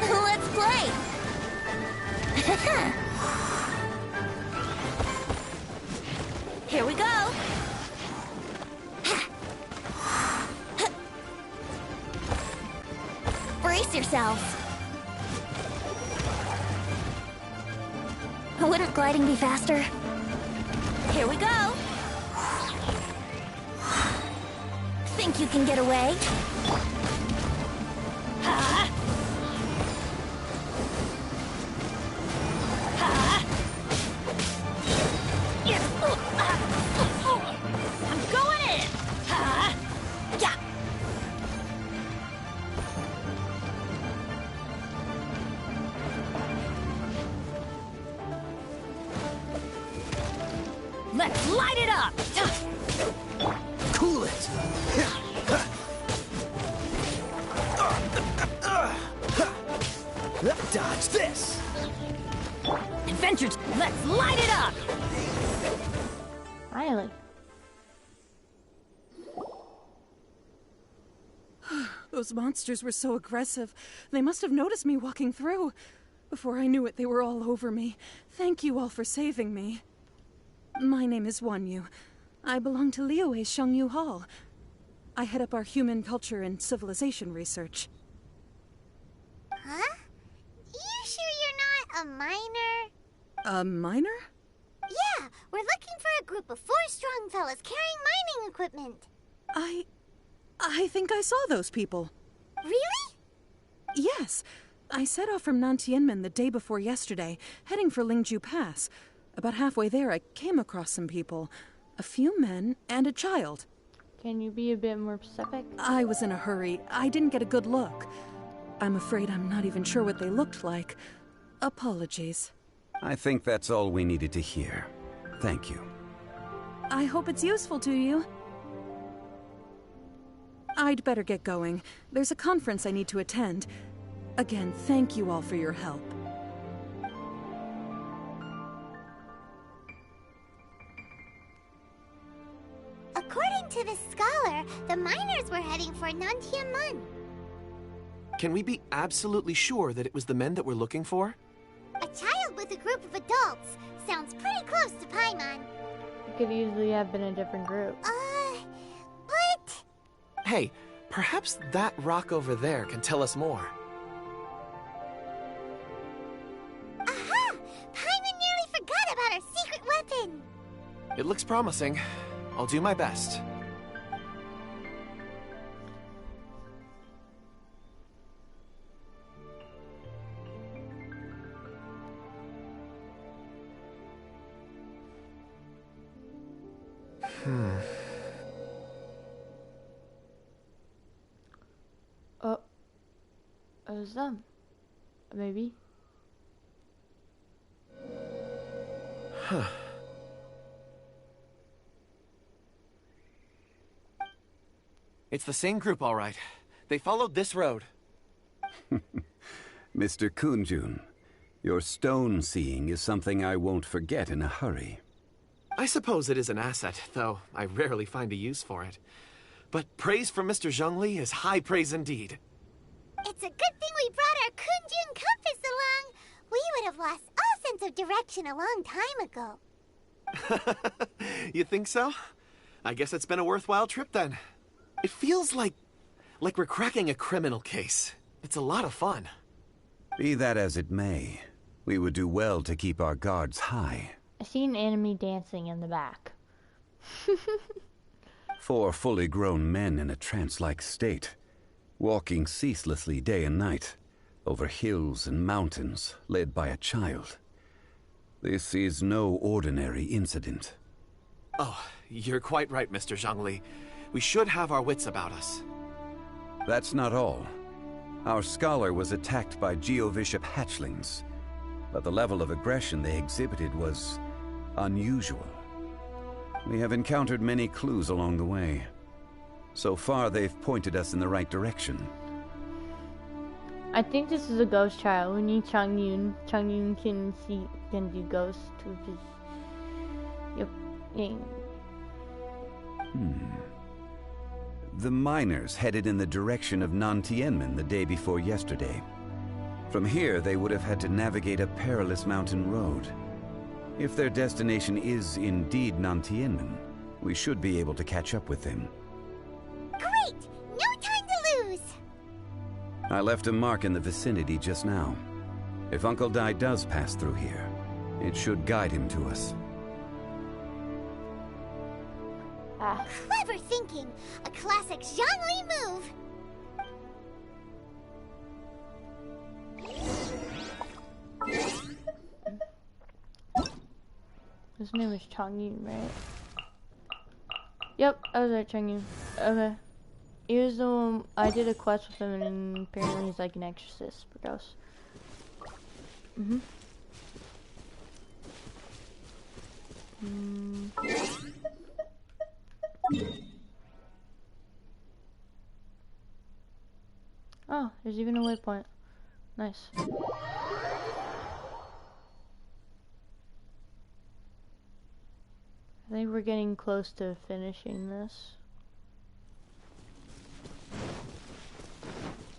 Let's play! Here we go! Brace yourselves! Wouldn't gliding be faster? Here we go! Think you can get away? I'm going in. Yeah! Let's light it up. Cool it! Dodge this! Adventure. Let's light it up. Finally. Those monsters were so aggressive. They must have noticed me walking through. Before I knew it, they were all over me. Thank you all for saving me. My name is Wanyu. I belong to Liyue's Shangyu Hall. I head up our human culture and civilization research. Huh? You sure you're not a miner? A miner? Yeah, we're looking for a group of 4 strong fellas carrying mining equipment. I think I saw those people. Really? Yes. I set off from Nantianmen the day before yesterday, heading for Lingju Pass. About halfway there, I came across some people. A few men and a child. Can you be a bit more specific? I was in a hurry. I didn't get a good look. I'm afraid I'm not even sure what they looked like. Apologies. I think that's all we needed to hear. Thank you. I hope it's useful to you. I'd better get going. There's a conference I need to attend. Again, thank you all for your help. According to the scholar, the miners were heading for Nantianmen. Can we be absolutely sure that it was the men that we're looking for? A child with a group of adults. Sounds pretty close to Paimon. It could easily have been a different group. But... Hey, perhaps that rock over there can tell us more. Aha! Paimon nearly forgot about our secret weapon. It looks promising. I'll do my best. Oh. It was them. Maybe. Huh. It's the same group, all right. They followed this road. Mr. Kunjun, your stone seeing is something I won't forget in a hurry. I suppose it is an asset, though I rarely find a use for it. But praise from Mr. Zhongli is high praise indeed. It's a good thing we brought our Kunjun compass along. We would have lost all sense of direction a long time ago. You think so? I guess it's been a worthwhile trip then. It feels like we're cracking a criminal case. It's a lot of fun. Be that as it may, we would do well to keep our guards high. I see an enemy dancing in the back. 4 fully grown men in a trance-like state, walking ceaselessly day and night, over hills and mountains, led by a child. This is no ordinary incident. Oh, you're quite right, Mr. Zhongli. We should have our wits about us. That's not all. Our scholar was attacked by Geovishap hatchlings, but the level of aggression they exhibited was unusual. We have encountered many clues along the way. So far, they've pointed us in the right direction. I think this is a ghost child. We need Changyun. Changyun can do ghost, which is... Yep. The miners headed in the direction of Nantianmen the day before yesterday. From here, they would have had to navigate a perilous mountain road. If their destination is indeed Nantianmen, we should be able to catch up with them. Great! No time to lose! I left a mark in the vicinity just now. If Uncle Dai does pass through here, it should guide him to us. Clever thinking! A classic Zhongli move! His name is Changyun, right? Yep, I was right, Changyun. Okay. He was the one, I did a quest with him and apparently he's like an exorcist, but else. Oh, there's even a waypoint. Nice. I think we're getting close to finishing this.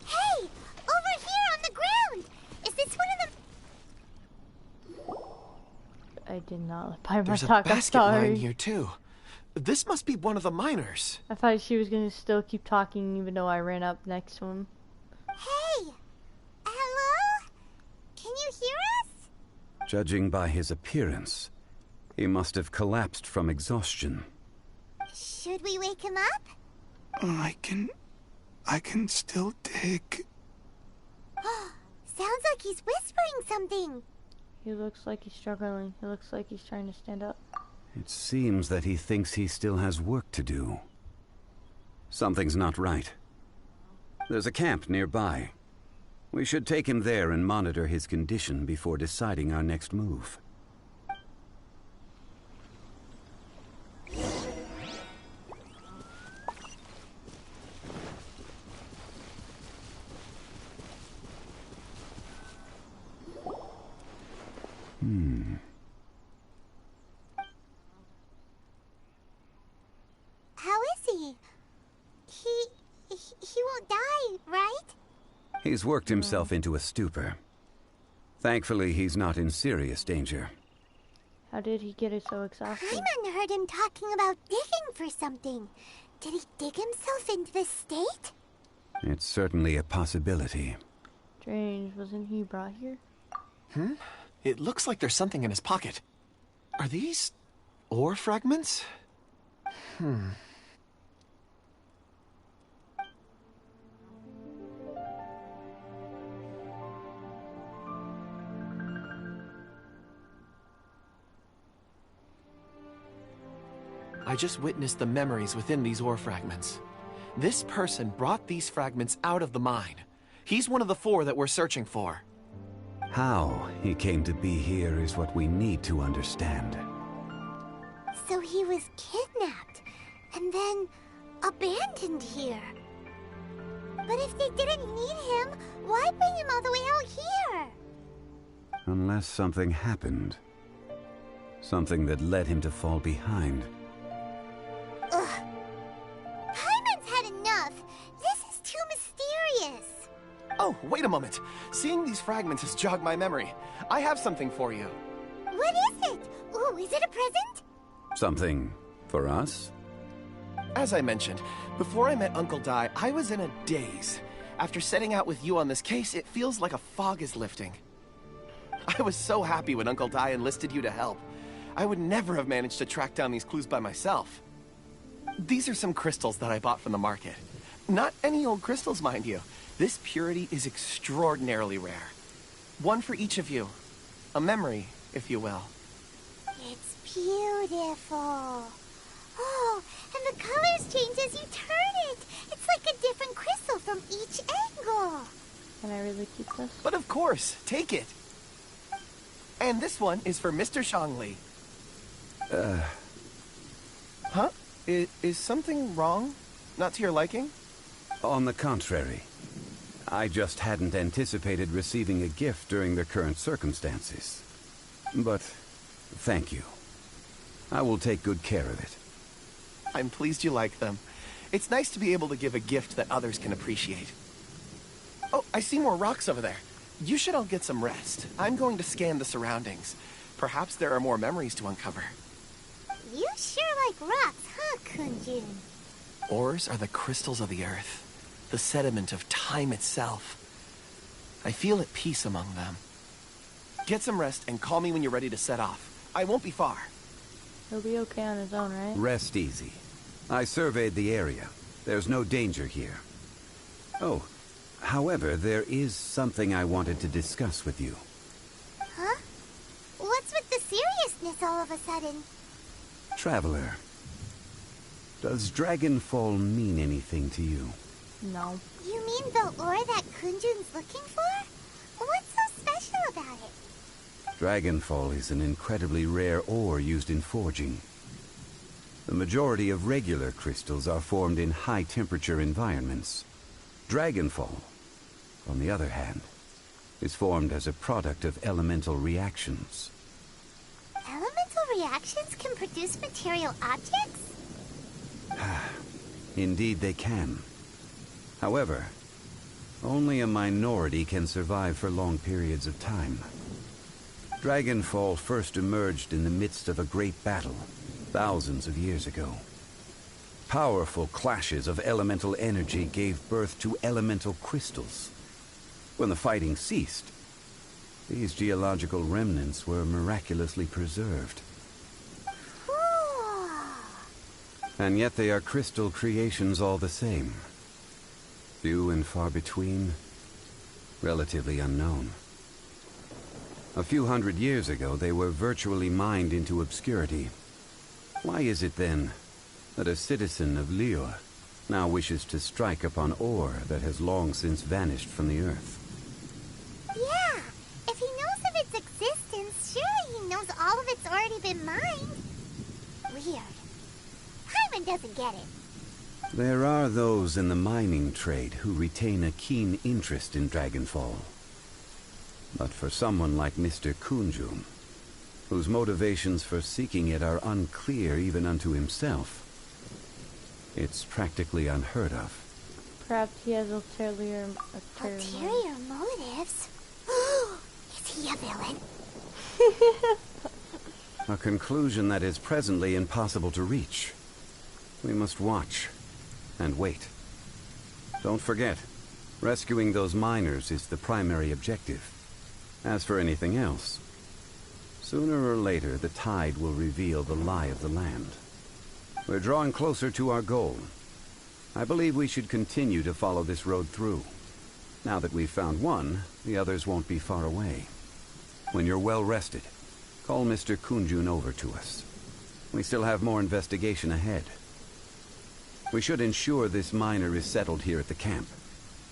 Hey! Over here on the ground! Is this one of the... I did not let Paimon There's a talk, I'm basket lying sorry. here too. This must be one of the miners. I thought she was gonna still keep talking even though I ran up next to him. Hey! Hello? Judging by his appearance, he must have collapsed from exhaustion. Should we wake him up? I can still dig. Sounds like he's whispering something. He looks like he's struggling. He looks like he's trying to stand up. It seems that he thinks he still has work to do. Something's not right. There's a camp nearby. We should take him there and monitor his condition before deciding our next move. How is he? He won't die, right? He's worked himself into a stupor. Thankfully, he's not in serious danger. How did he get it so exhausted? Paimon heard him talking about digging for something. Did he dig himself into this state? It's certainly a possibility. Strange, wasn't he brought here? It looks like there's something in his pocket. Are these ore fragments? I just witnessed the memories within these ore fragments. This person brought these fragments out of the mine. He's one of the 4 that we're searching for. How he came to be here is what we need to understand. So he was kidnapped and then abandoned here. But if they didn't need him, why bring him all the way out here? Unless something happened. Something that led him to fall behind. Ugh. Paimon's had enough. This is too mysterious. Oh, wait a moment. Seeing these fragments has jogged my memory. I have something for you. What is it? Ooh, is it a present? Something for us? As I mentioned, before I met Uncle Dai, I was in a daze. After setting out with you on this case, it feels like a fog is lifting. I was so happy when Uncle Dai enlisted you to help. I would never have managed to track down these clues by myself. These are some crystals that I bought from the market. Not any old crystals, mind you. This purity is extraordinarily rare. One for each of you. A memory, if you will. It's beautiful. Oh, and the colors change as you turn it. It's like a different crystal from each angle. Can I really keep this? But of course, take it. And this one is for Mr. Zhongli. Huh? Is something wrong? Not to your liking? On the contrary. I just hadn't anticipated receiving a gift during the current circumstances. But thank you. I will take good care of it. I'm pleased you like them. It's nice to be able to give a gift that others can appreciate. Oh, I see more rocks over there. You should all get some rest. I'm going to scan the surroundings. Perhaps there are more memories to uncover. You sure like rocks, huh, Kunjun? Ores are the crystals of the earth, the sediment of time itself. I feel at peace among them. Get some rest and call me when you're ready to set off. I won't be far. He'll be okay on his own, right? Rest easy. I surveyed the area. There's no danger here. Oh, however, there is something I wanted to discuss with you. Huh? What's with the seriousness all of a sudden? Traveler, does Dragonfall mean anything to you? No. You mean the ore that Kunjun's looking for? What's so special about it? Dragonfall is an incredibly rare ore used in forging. The majority of regular crystals are formed in high-temperature environments. Dragonfall, on the other hand, is formed as a product of elemental reactions. Elemental reactions can produce material objects? Indeed they can. However, only a minority can survive for long periods of time. Dragonfall first emerged in the midst of a great battle, thousands of years ago. Powerful clashes of elemental energy gave birth to elemental crystals. When the fighting ceased, These geological remnants were miraculously preserved. And yet they are crystal creations all the same. Few and far between, relatively unknown. A few hundred years ago, they were virtually mined into obscurity. Why is it then that a citizen of Lior now wishes to strike upon ore that has long since vanished from the earth? Yeah, if he knows of its existence, surely he knows all of it's already been mined. Weird. Paimon doesn't get it. There are those in the mining trade who retain a keen interest in Dragonfall. But for someone like Mr. Kunjun, whose motivations for seeking it are unclear even unto himself, it's practically unheard of. Perhaps he has ulterior motives? Is he a villain? A conclusion that is presently impossible to reach. We must watch and wait. Don't forget, rescuing those miners is the primary objective. As for anything else, sooner or later the tide will reveal the lie of the land. We're drawing closer to our goal. I believe we should continue to follow this road through. Now that we've found one, the others won't be far away. When you're well rested, call Mr. Kunjun over to us. We still have more investigation ahead. We should ensure this miner is settled here at the camp.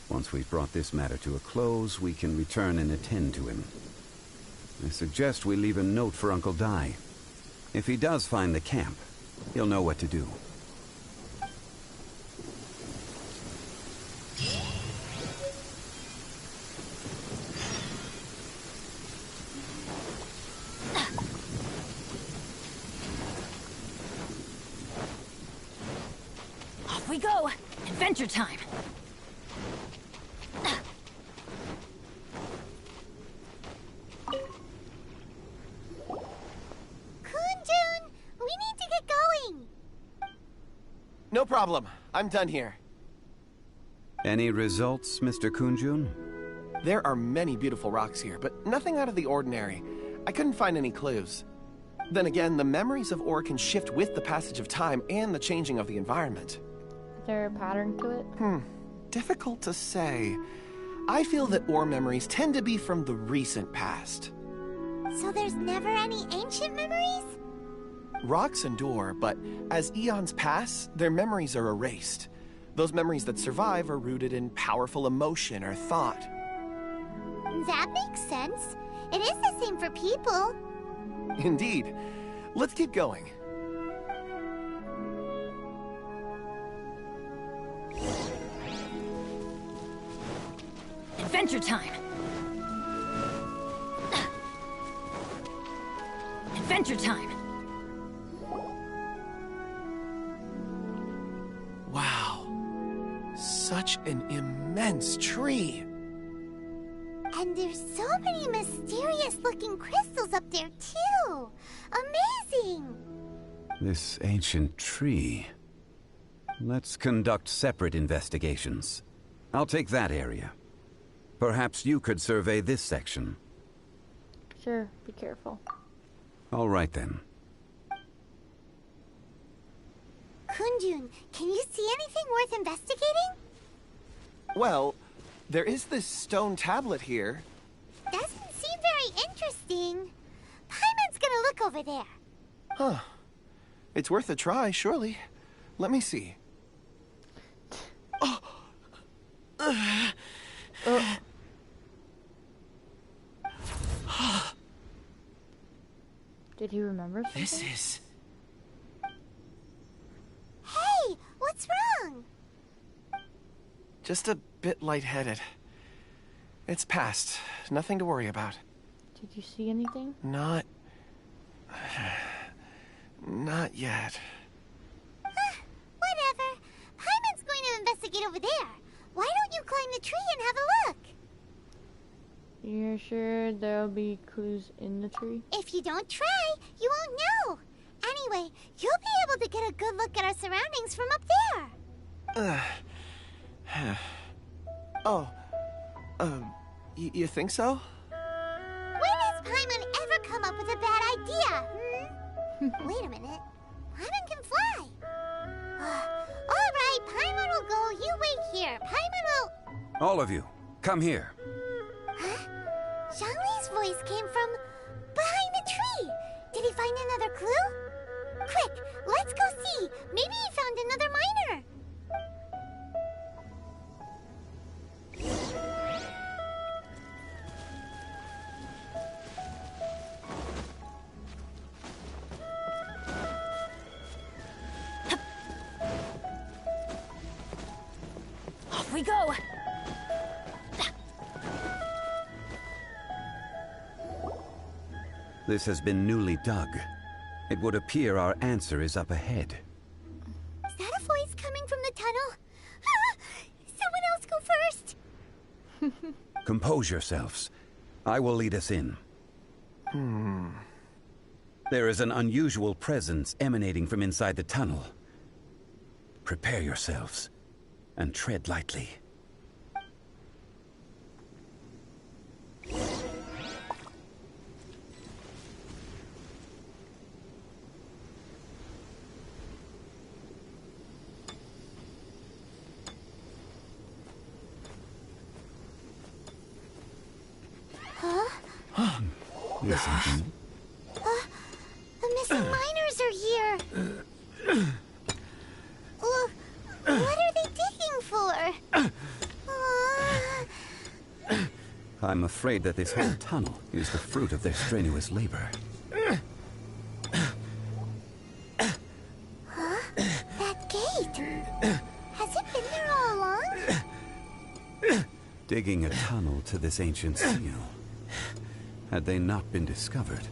Once we've brought this matter to a close, we can return and attend to him. I suggest we leave a note for Uncle Dai. If he does find the camp, he'll know what to do. Off we go! Adventure time! Kunjun, we need to get going! No problem. I'm done here. Any results, Mr. Kunjun? There are many beautiful rocks here, but nothing out of the ordinary. I couldn't find any clues. Then again, the memories of ore can shift with the passage of time and the changing of the environment. Is there a pattern to it? Difficult to say. I feel that ore memories tend to be from the recent past. So there's never any ancient memories? Rocks endure, but as eons pass, their memories are erased. Those memories that survive are rooted in powerful emotion or thought. That makes sense. It is the same for people. Indeed. Let's keep going. Adventure time! Adventure time! Wow. Such an immense tree. And there's so many mysterious-looking crystals up there, too. Amazing! This ancient tree. Let's conduct separate investigations. I'll take that area. Perhaps you could survey this section. Sure, be careful. All right then. Kunjun, can you see anything worth investigating? Well, there is this stone tablet here. Doesn't seem very interesting. Paimon's gonna look over there. Huh. It's worth a try, surely. Let me see. Did he remember something? This is... Hey, what's wrong? just a bit lightheaded. It's past. Nothing to worry about. Did you see anything? Not yet. Whatever. Paimon's going to investigate over there. Why don't you climb the tree and have a look? You're sure there'll be clues in the tree? If you don't try, you won't know. Anyway, you'll be able to get a good look at our surroundings from up there. You think so? Wait a minute. Paimon can fly. Alright, Paimon will go. You wait here. Paimon will... All of you, come here. Huh? Zhongli's voice came from behind the tree. Did he find another clue? Quick, let's go see. Maybe he found another miner. Off we go. This has been newly dug. It would appear our answer is up ahead. Is that a voice coming from the tunnel? Someone else go first. Compose yourselves. I will lead us in. There is an unusual presence emanating from inside the tunnel. Prepare yourselves and tread lightly. Listen to me. The missing miners are here. What are they digging for? I'm afraid that this whole tunnel is the fruit of their strenuous labor. Huh? That gate. Has it been there all along? Digging a tunnel to this ancient seal. Had they not been discovered,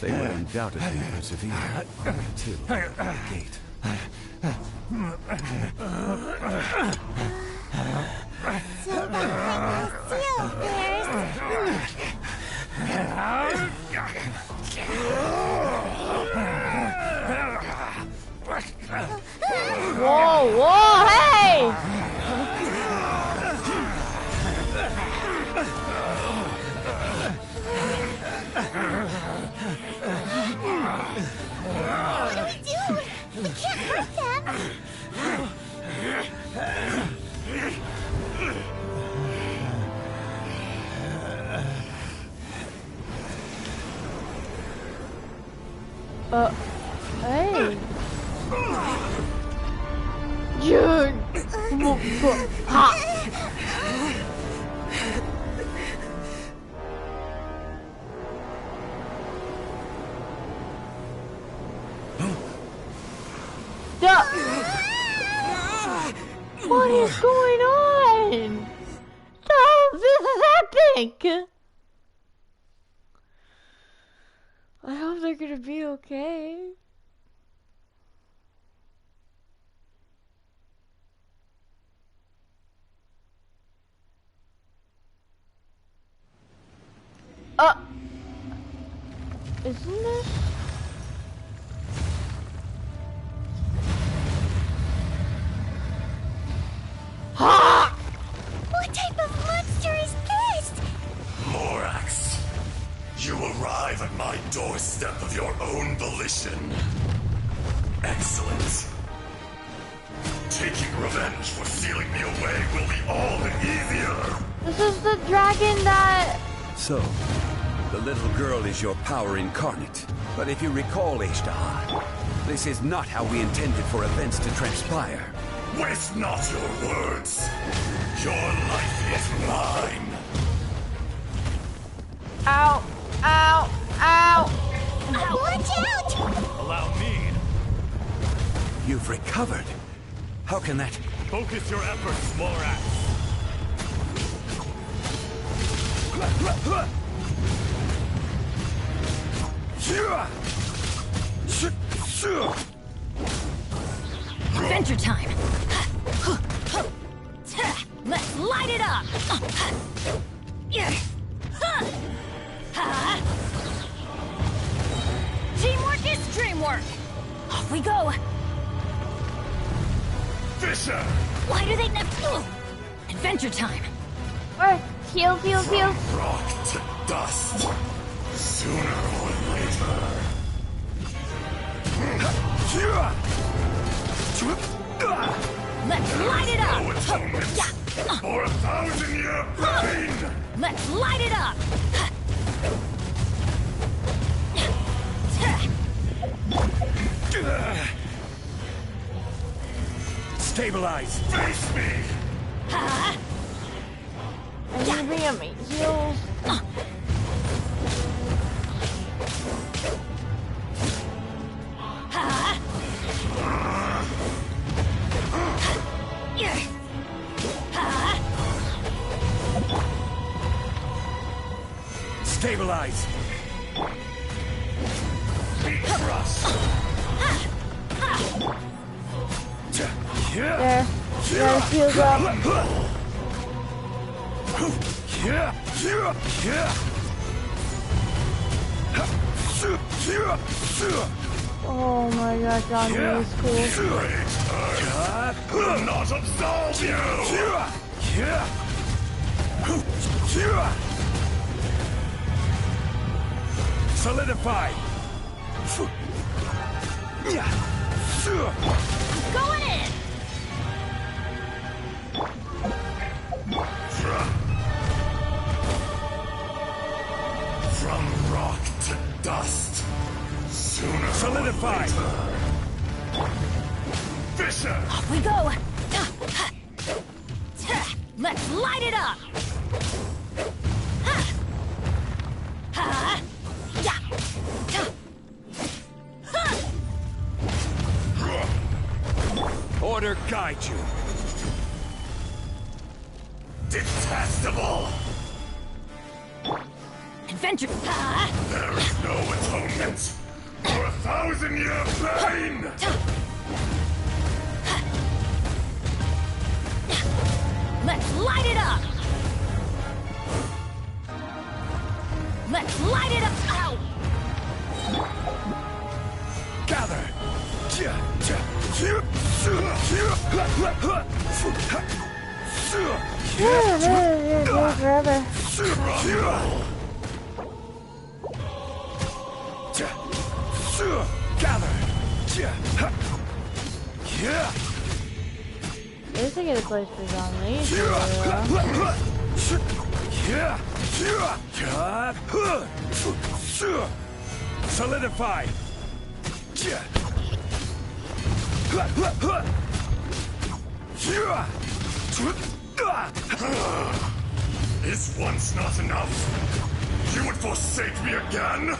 they would undoubtedly persevere until the gate. So that's the seal of theirs. Whoa, whoa, hey! What do we do? We can't hurt them. Hey. June. Ha. What is going on? This is epic! I hope they're gonna be okay. Isn't this? Ha! What type of monster is this? Morax, you arrive at my doorstep of your own volition. Excellent. Taking revenge for sealing me away will be all the easier. This is the dragon that... So, the little girl is your power incarnate. But if you recall, Ishtar, this is not how we intended for events to transpire. Waste not your words. Your life is mine. Ow, ow, ow. Watch out! Allow me. You've recovered. How can that... Focus your efforts, Morax. Adventure time! Let's light it up! Teamwork is dreamwork! Off we go! Fisher! Why do they never... Adventure time! Heal, heal, heal. Rock to dust. Sooner or later. atonement for 1,000-year pain! Let's light it up! Stabilize! Face me! I need to bring up my heels. Stabilize! We trust! There. Gotta heels up. Oh my god, John Lee is cool. Will not absolve you! Solidify! Going in! From rock to dust. Sooner Solidify! or later. Fisher! Off we go! Let's light it up! Order guide you. Detestable! Adventure! There is no atonement for 1,000-year pain! Let's light it up! Let's light it up! Ow! Gather! Forever. Gather! This is a good place for John Lee. Solidify! Is once not enough? You would forsake me again?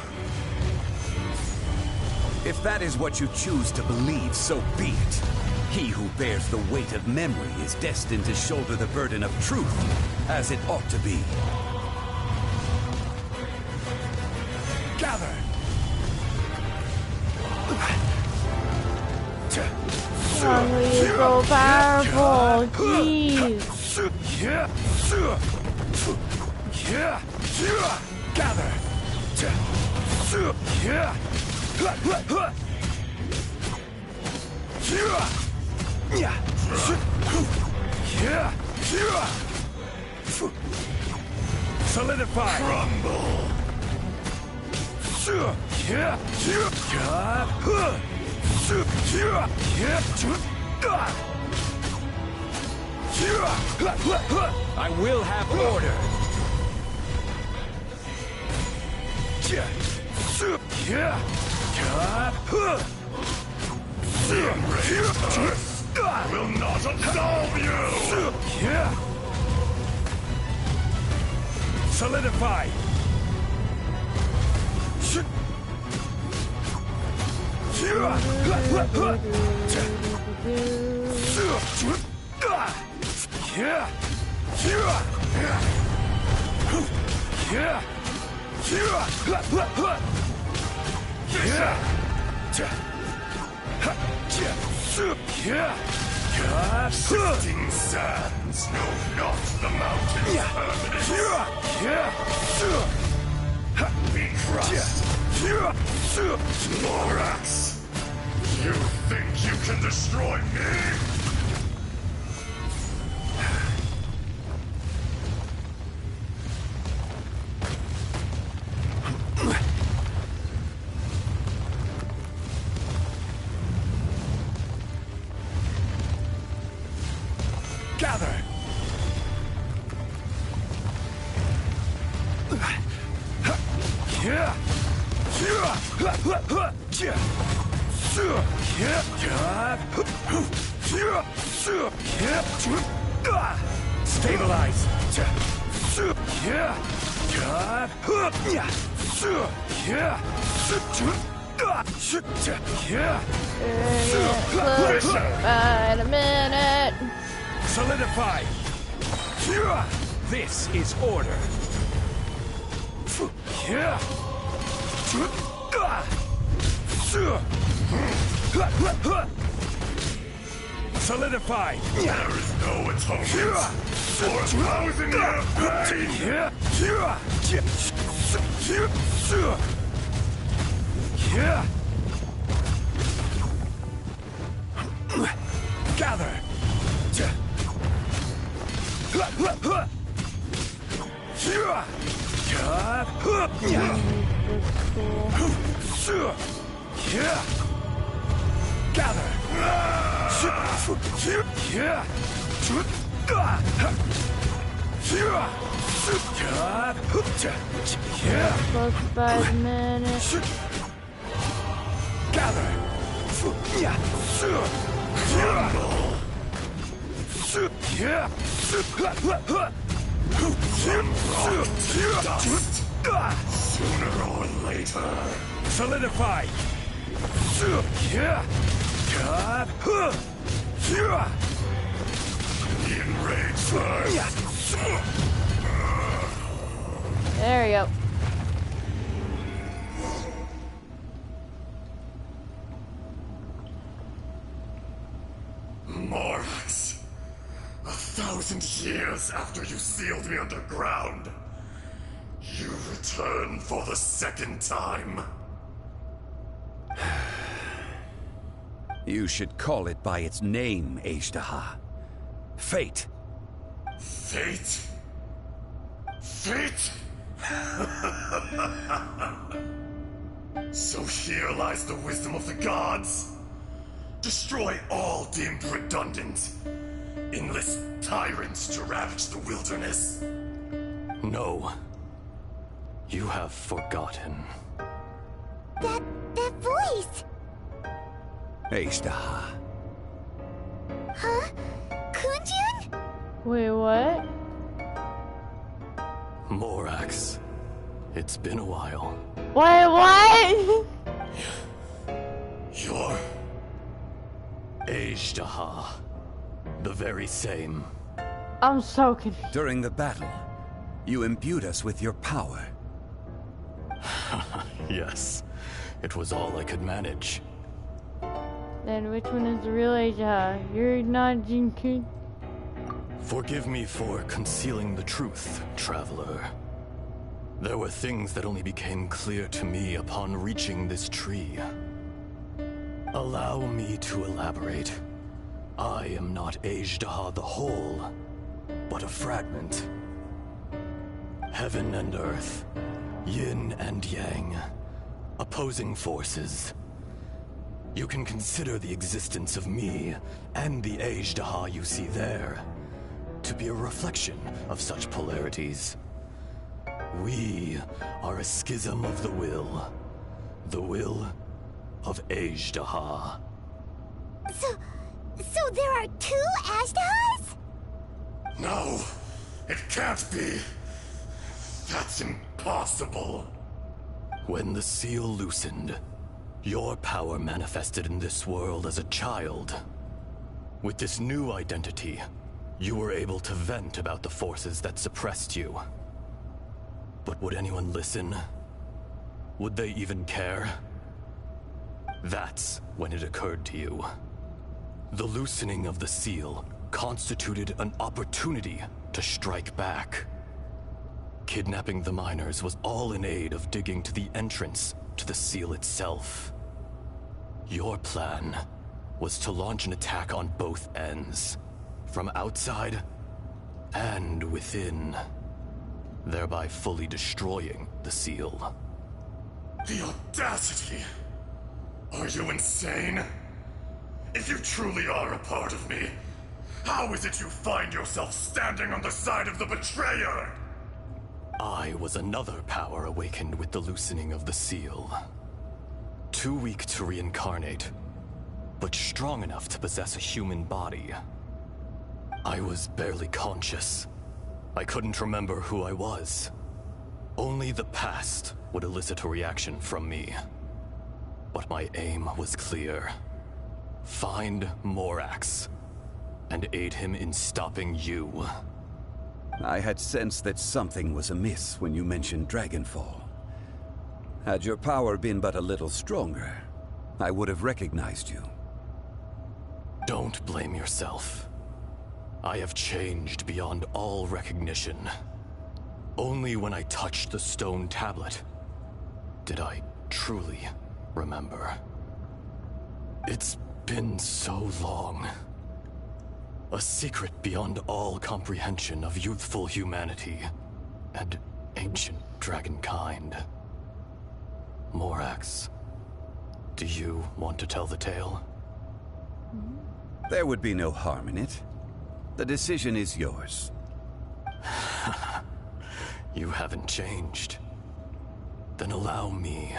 If that is what you choose to believe, so be it. He who bears the weight of memory is destined to shoulder the burden of truth, as it ought to be. Gather! John Lee is so powerful. Jeez. Gather! Solidify! Crumble! I will have order. Will not absolve you! Solidify! Sifting sands know not the mountain's permanence. We trust. Lorax, you think you can destroy me? Gather! Stabilize. In a minute. Solidify. This is order. Solidify. There is no atonement for 1,000 years Gather. Gather. Close 5 minutes. Gather. sooner or later. Solidify. Enrage first. There we go. Morax, 1,000 years after you sealed me underground, you return for the second time. You should call it by its name, Ajdaha. Fate. Fate? Fate? So here lies the wisdom of the gods. Destroy all deemed redundant. Enlist tyrants to ravage the wilderness. No. You have forgotten. That voice! Ajdaha. Huh? Kunjun? Wait, what? Morax. It's been a while. Wait, what? You're... Ajdaha. The very same. I'm so confused. During the battle, you imbued us with your power. Yes. It was all I could manage. Then which one is the real Ajdaha? You're not Jinkun. Forgive me for concealing the truth, traveler. There were things that only became clear to me upon reaching this tree. Allow me to elaborate. I am not Ajdaha the whole, but a fragment. Heaven and earth, yin and yang, opposing forces. You can consider the existence of me and the Ajdaha you see there to be a reflection of such polarities. We are a schism of the will of Ajdaha. So there are 2 Ajdahas? No, it can't be. That's impossible. When the seal loosened, your power manifested in this world as a child. With this new identity, you were able to vent about the forces that suppressed you. But would anyone listen? Would they even care? That's when it occurred to you. The loosening of the seal constituted an opportunity to strike back. Kidnapping the miners was all in aid of digging to the entrance to the seal itself. Your plan was to launch an attack on both ends, from outside and within, thereby fully destroying the seal. The audacity! Are you insane? If you truly are a part of me, how is it you find yourself standing on the side of the betrayer? I was another power awakened with the loosening of the seal. too weak to reincarnate, but strong enough to possess a human body. I was barely conscious. I couldn't remember who I was. Only the past would elicit a reaction from me. But my aim was clear. Find Morax, and aid him in stopping you. I had sensed that something was amiss when you mentioned Dragonfall. Had your power been but a little stronger, I would have recognized you. Don't blame yourself. I have changed beyond all recognition. Only when I touched the stone tablet did I truly remember. It's been so long. A secret beyond all comprehension of youthful humanity and ancient dragonkind. Morax, do you want to tell the tale? There would be no harm in it. The decision is yours. You haven't changed. Then allow me.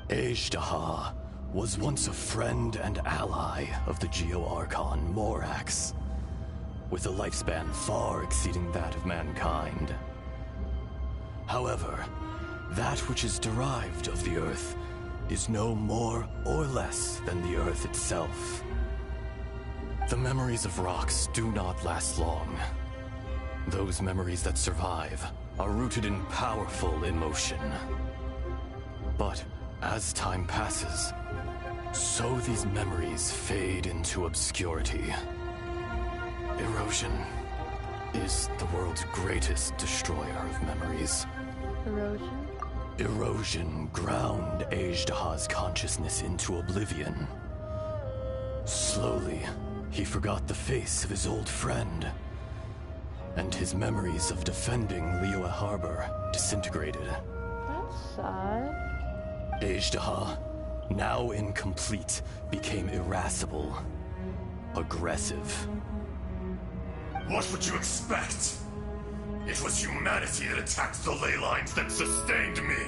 Ajdaha was once a friend and ally of the Geo-Archon Morax, with a lifespan far exceeding that of mankind. However, that which is derived of the Earth is no more or less than the Earth itself. The memories of rocks do not last long. Those memories that survive are rooted in powerful emotion. But as time passes, so these memories fade into obscurity. Erosion is the world's greatest destroyer of memories. Erosion? Erosion ground Ajdaha's consciousness into oblivion. Slowly, he forgot the face of his old friend, and his memories of defending Liyue Harbor disintegrated. That's sad. Ajdaha, now incomplete, became irascible, aggressive. What would you expect? It was humanity that attacked the ley lines that sustained me.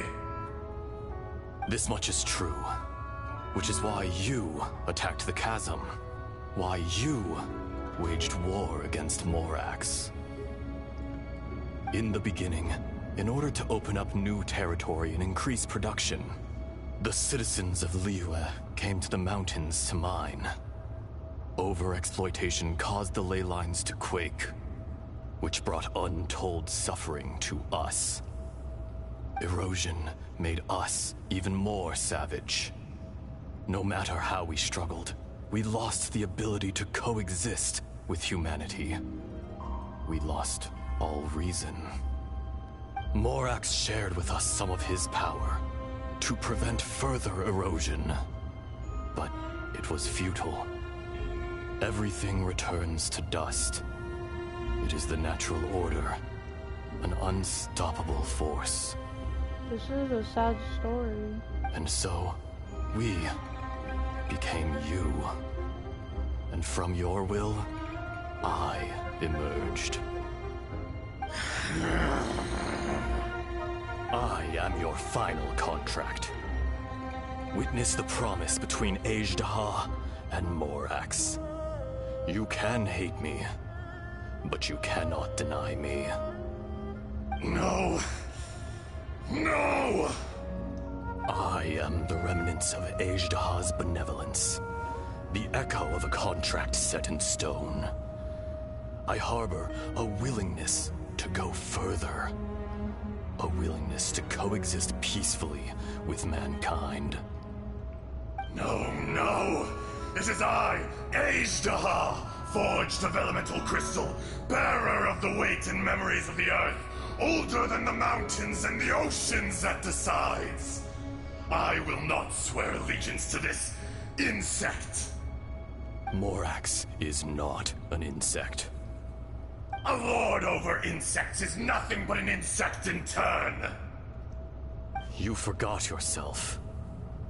This much is true, which is why you attacked the chasm, why you waged war against Morax. In the beginning, in order to open up new territory and increase production, the citizens of Liyue came to the mountains to mine. Overexploitation caused the ley lines to quake, which brought untold suffering to us. Erosion made us even more savage. No matter how we struggled, we lost the ability to coexist with humanity. We lost all reason. Morax shared with us some of his power to prevent further erosion, but it was futile. Everything returns to dust. It is the natural order, an unstoppable force. This is a sad story. And so, we became you. And from your will, I emerged. I am your final contract. Witness the promise between Ajdaha and Morax. You can hate me, but you cannot deny me. No. No! I am the remnants of Ajdaha's benevolence, the echo of a contract set in stone. I harbor a willingness to go further, a willingness to coexist peacefully with mankind. No, no! It is I, Ajdaha, forged of elemental crystal, bearer of the weight and memories of the earth, older than the mountains and the oceans that decides. I will not swear allegiance to this insect. Morax is not an insect. A lord over insects is nothing but an insect in turn. You forgot yourself.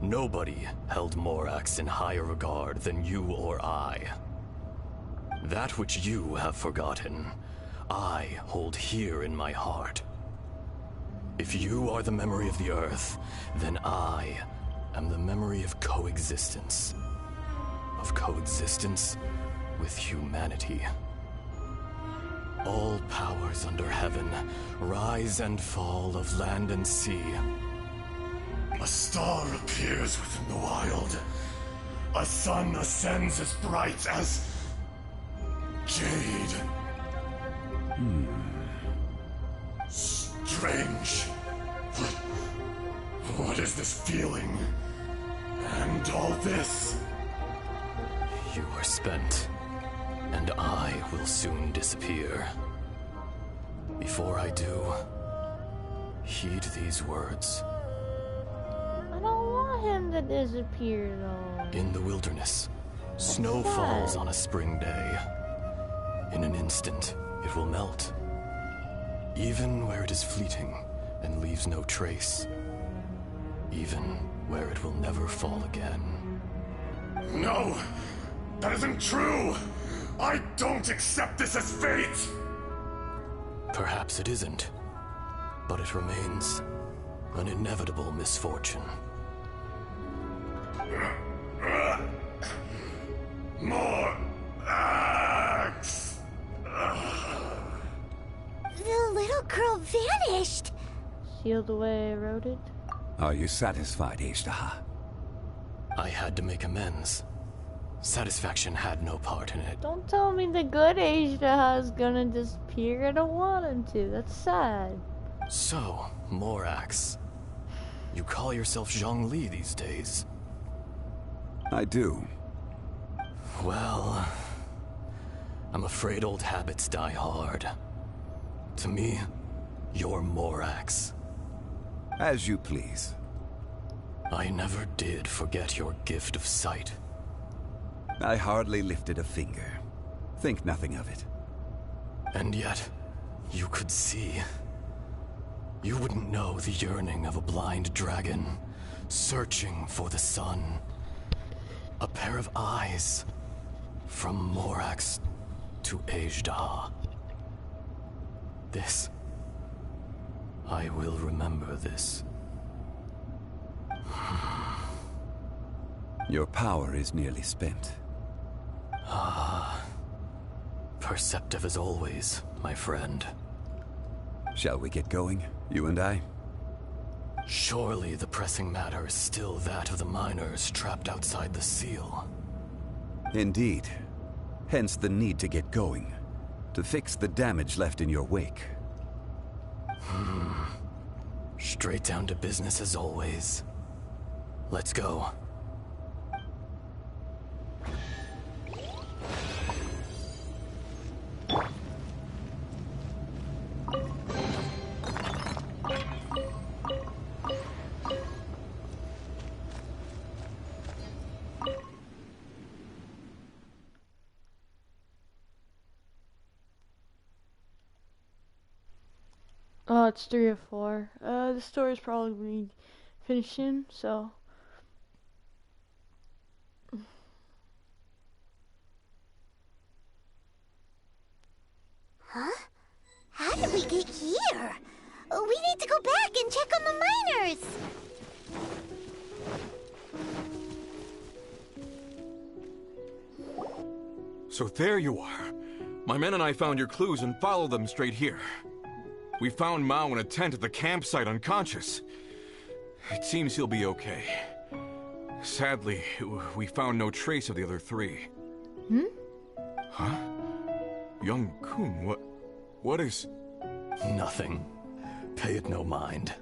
Nobody held Morax in higher regard than you or I. That which you have forgotten, I hold here in my heart. If you are the memory of the Earth, then I am the memory of coexistence. Of coexistence with humanity. All powers under heaven, rise and fall of land and sea. A star appears within the wild. A sun ascends as bright as jade. Strange. What is this feeling? And all this? You are spent, and I will soon disappear. Before I do, heed these words. I don't want him to disappear, though. In the wilderness, snow falls on a spring day. In an instant, it will melt. Even where it is fleeting and leaves no trace. Even where it will never fall again. No! That isn't true! I don't accept this as fate! Perhaps it isn't, but it remains an inevitable misfortune. More axe! The little girl vanished! Sealed away, eroded. Are you satisfied, Ishtaha? I had to make amends. Satisfaction had no part in it. Don't tell me the good Ishtaha is gonna disappear. I don't want him to. That's sad. So, Morax, you call yourself Zhongli these days? I do. Well, I'm afraid old habits die hard. To me, you're Morax. As you please. I never did forget your gift of sight. I hardly lifted a finger. Think nothing of it. And yet, you could see. You wouldn't know the yearning of a blind dragon, searching for the sun. A pair of eyes, from Morax to Ejdah. This. I will remember this. Your power is nearly spent. Ah. Perceptive as always, my friend. Shall we get going, you and I? Surely the pressing matter is still that of the miners trapped outside the seal. Indeed. Hence the need to get going. To fix the damage left in your wake. Straight down to business as always. Let's go. Oh, it's 3 or 4. The story's probably finishing, so. Huh? How did we get here? We need to go back and check on the miners! So there you are. My men and I found your clues and followed them straight here. We found Mao in a tent at the campsite unconscious. It seems he'll be okay. Sadly, we found no trace of the other 3. Huh? Young Kun, what is... Nothing. Pay it no mind.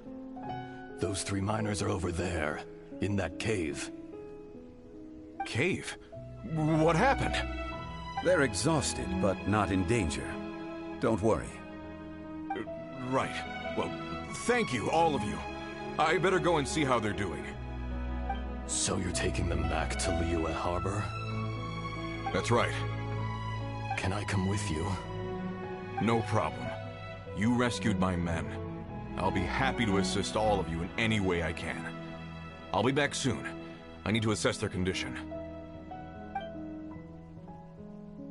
Those 3 miners are over there, in that cave. Cave? What happened? They're exhausted, but not in danger. Don't worry. Right. Well, thank you, all of you. I better go and see how they're doing. So you're taking them back to Liyue Harbor? That's right. Can I come with you? No problem. You rescued my men. I'll be happy to assist all of you in any way I can. I'll be back soon. I need to assess their condition.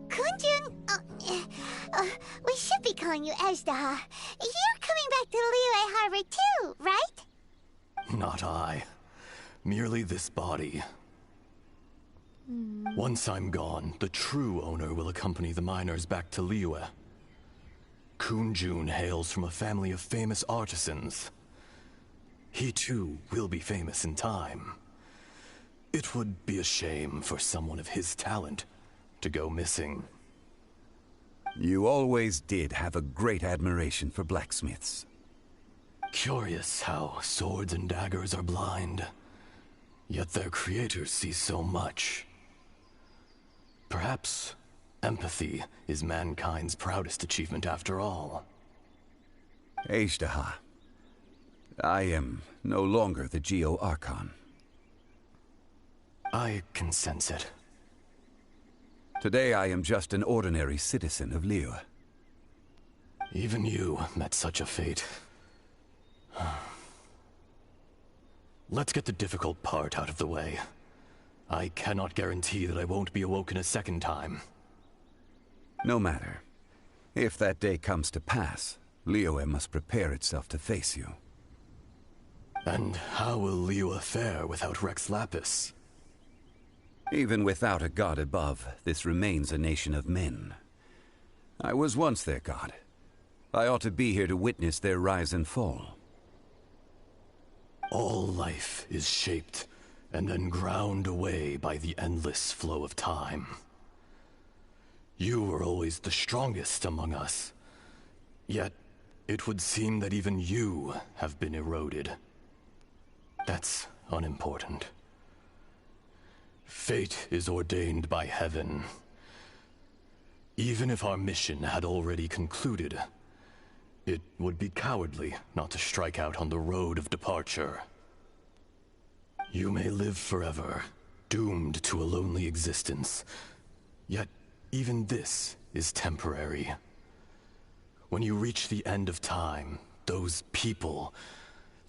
Kunjun, we should be calling you Ejdah. You're coming back to Liyue Harbor too, right? Not I. Merely this body. Once I'm gone, the true owner will accompany the miners back to Liyue. Kunjun hails from a family of famous artisans. He too will be famous in time. It would be a shame for someone of his talent to go missing. You always did have a great admiration for blacksmiths. Curious how swords and daggers are blind, yet their creators see so much. Perhaps empathy is mankind's proudest achievement after all. Ajdaha, I am no longer the Geo-Archon. I can sense it. Today I am just an ordinary citizen of Liyue. Even you met such a fate. Let's get the difficult part out of the way. I cannot guarantee that I won't be awoken a second time. No matter. If that day comes to pass, Liyue must prepare itself to face you. And how will Liyue fare without Rex Lapis? Even without a god above, this remains a nation of men. I was once their god. I ought to be here to witness their rise and fall. All life is shaped and then ground away by the endless flow of time. You were always the strongest among us. Yet, it would seem that even you have been eroded. That's unimportant. Fate is ordained by heaven. Even if our mission had already concluded, it would be cowardly not to strike out on the road of departure. You may live forever, doomed to a lonely existence. Yet, even this is temporary. When you reach the end of time, those people,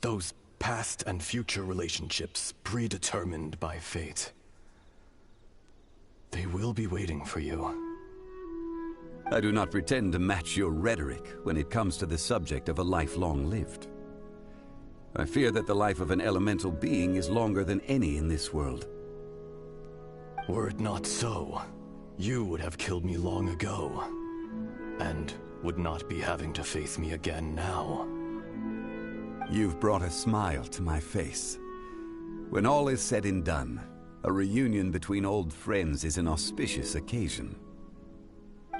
those past and future relationships predetermined by fate, they will be waiting for you. I do not pretend to match your rhetoric when it comes to the subject of a life long lived. I fear that the life of an elemental being is longer than any in this world. Were it not so, you would have killed me long ago, and would not be having to face me again now. You've brought a smile to my face. When all is said and done, a reunion between old friends is an auspicious occasion.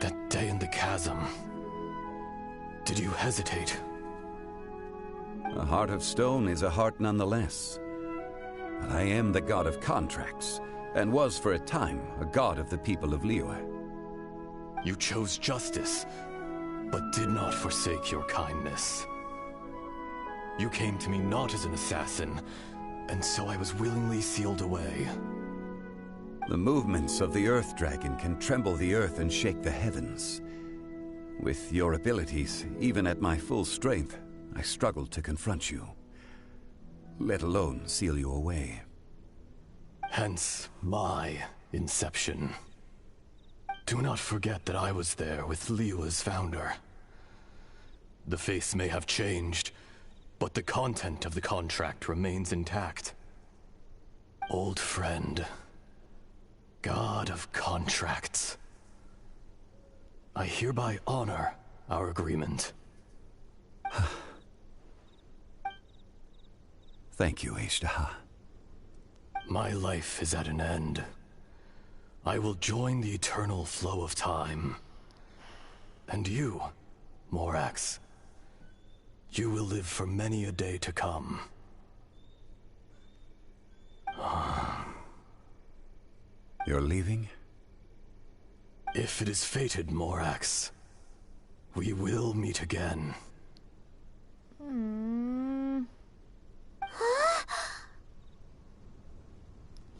That day in the chasm, did you hesitate? A heart of stone is a heart nonetheless. But I am the god of contracts, and was for a time a god of the people of Liyue. You chose justice, but did not forsake your kindness. You came to me not as an assassin, and so I was willingly sealed away. The movements of the Earth Dragon can tremble the earth and shake the heavens. With your abilities, even at my full strength, I struggled to confront you, let alone seal you away. Hence my inception. Do not forget that I was there with Liyue's founder. The face may have changed, but the content of the contract remains intact. Old friend, god of contracts, I hereby honor our agreement. Thank you, Ajdaha. My life is at an end. I will join the eternal flow of time. And you, Morax, you will live for many a day to come. You're leaving? If it is fated, Morax, we will meet again.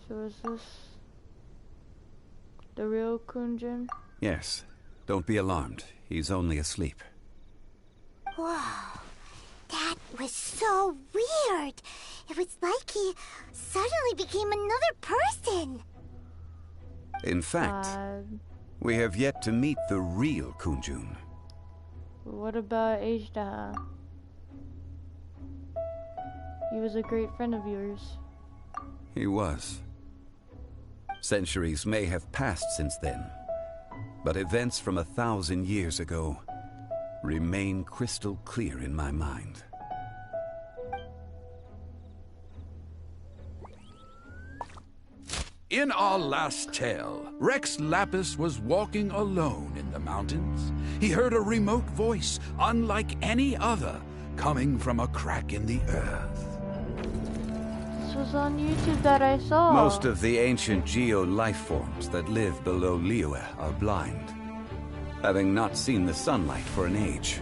So is this the real Kunjun? Yes. Don't be alarmed. He's only asleep. Whoa. That was so weird. It was like he suddenly became another person. In fact, we have yet to meet the real Kunjun. What about Ajdaha? He was a great friend of yours. He was. Centuries may have passed since then, but events from 1,000 years ago remain crystal clear in my mind. In our last tale, Rex Lapis was walking alone in the mountains. He heard a remote voice, unlike any other, coming from a crack in the earth. This was on YouTube that I saw. Most of the ancient geo-life forms that live below Liyue are blind, having not seen the sunlight for an age.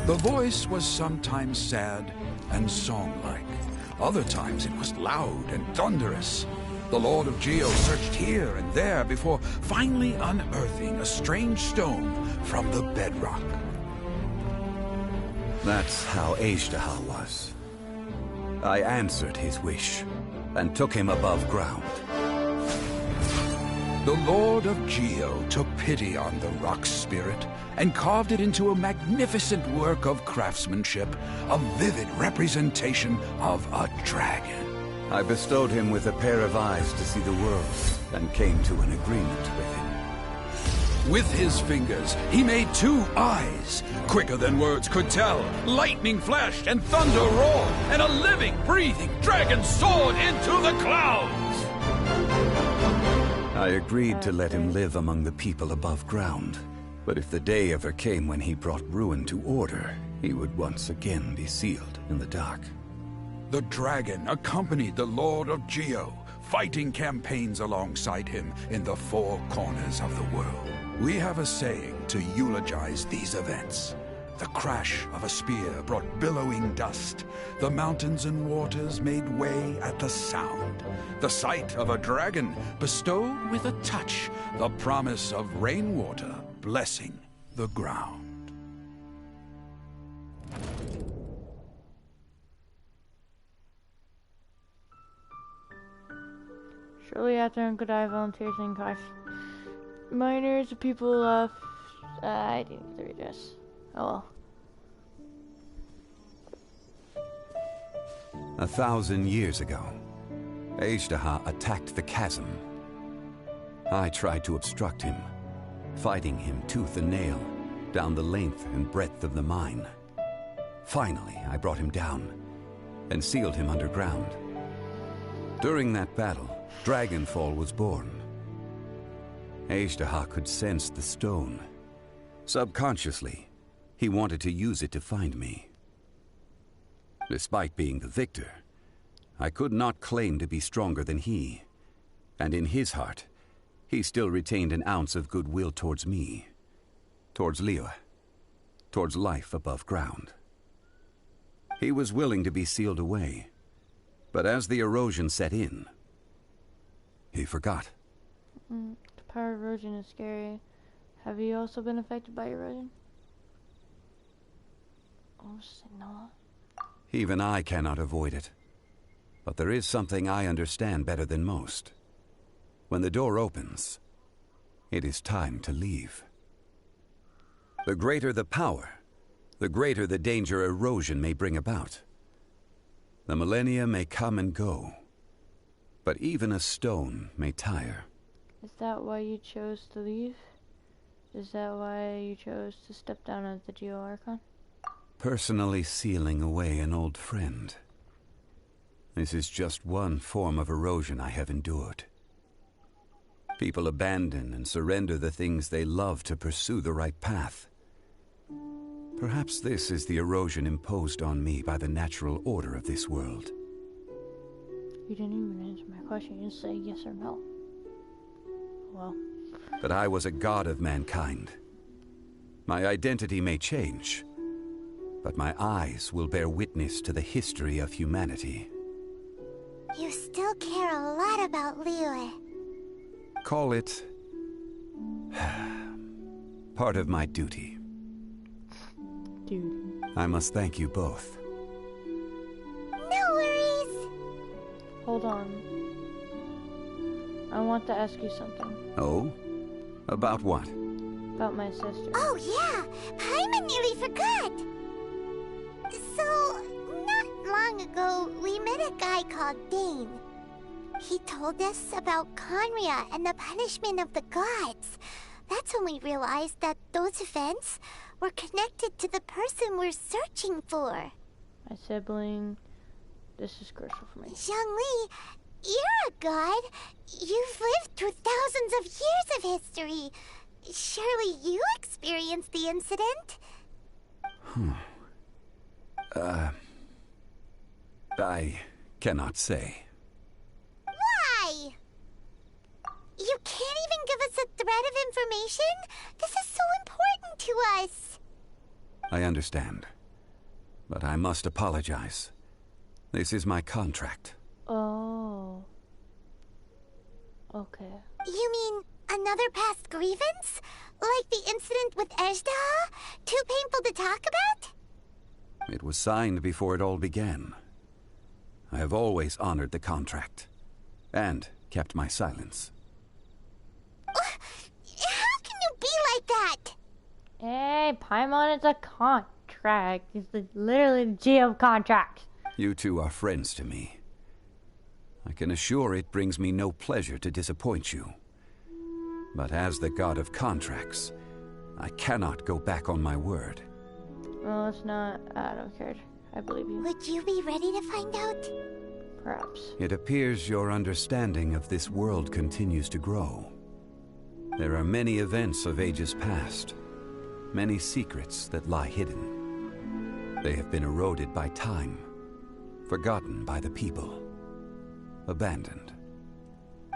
The voice was sometimes sad and song-like. Other times it was loud and thunderous. The Lord of Geo searched here and there before finally unearthing a strange stone from the bedrock. That's how Azhdaha was. I answered his wish and took him above ground. The Lord of Geo took pity on the rock spirit and carved it into a magnificent work of craftsmanship, a vivid representation of a dragon. I bestowed him with a pair of eyes to see the world and came to an agreement with him. With his fingers, he made 2 eyes, quicker than words could tell. Lightning flashed and thunder roared, and a living, breathing dragon soared into the clouds. I agreed to let him live among the people above ground. But if the day ever came when he brought ruin to order, he would once again be sealed in the dark. The dragon accompanied the Lord of Geo, fighting campaigns alongside him in the 4 corners of the world. We have a saying to eulogize these events. The crash of a spear brought billowing dust. The mountains and waters made way at the sound. The sight of a dragon bestowed with a touch the promise of rainwater blessing the ground. Shortly after Uncle Di volunteers and cost miners, the people left. I didn't read this. Oh well. 1,000 years ago, Azhdaha attacked the chasm. I tried to obstruct him, fighting him tooth and nail down the length and breadth of the mine. Finally, I brought him down and sealed him underground. During that battle, Dragonfall was born. Azhdaha could sense the stone. Subconsciously, he wanted to use it to find me. Despite being the victor, I could not claim to be stronger than he, and in his heart, he still retained an ounce of goodwill towards me, towards Liyue, towards life above ground. He was willing to be sealed away, but as the erosion set in, he forgot. The power of erosion is scary. Have you also been affected by erosion? Oh, no. Even I cannot avoid it. But there is something I understand better than most. When the door opens, it is time to leave. The greater the power, the greater the danger erosion may bring about. The millennia may come and go, but even a stone may tire. Is that why you chose to leave? Is that why you chose to step down as the Geo Archon? Personally sealing away an old friend. This is just one form of erosion I have endured. People abandon and surrender the things they love to pursue the right path. Perhaps this is the erosion imposed on me by the natural order of this world. You didn't even answer my question. You just say yes or no. Well. But I was a god of mankind. My identity may change, but my eyes will bear witness to the history of humanity. You still care a lot about Liyue. Call it part of my duty. I must thank you both. No worries. Hold on. I want to ask you something. Oh? About what? About my sister. Oh yeah, Paimon nearly forgot. So, not long long ago, we met a guy called Dane. He told us about Conria and the punishment of the gods. That's when we realized that those events were connected to the person we're searching for. My sibling. This is crucial for me. Zhongli, you're a god. You've lived through thousands of years of history. Surely you experienced the incident? I cannot say. Why? You can't even give us a thread of information? This is so important to us. I understand. But I must apologize. This is my contract. Oh. Okay. You mean another past grievance? Like the incident with Ejdah? Too painful to talk about? It was signed before it all began. I have always honored the contract. And kept my silence. How can you be like that? Hey, Paimon, it's a contract. It's literally the Geo contract. You two are friends to me. I can assure it brings me no pleasure to disappoint you. But as the god of contracts, I cannot go back on my word. Well, it's not. I don't care. I believe you. Would you be ready to find out? Perhaps. It appears your understanding of this world continues to grow. There are many events of ages past, many secrets that lie hidden. They have been eroded by time, forgotten by the people, abandoned.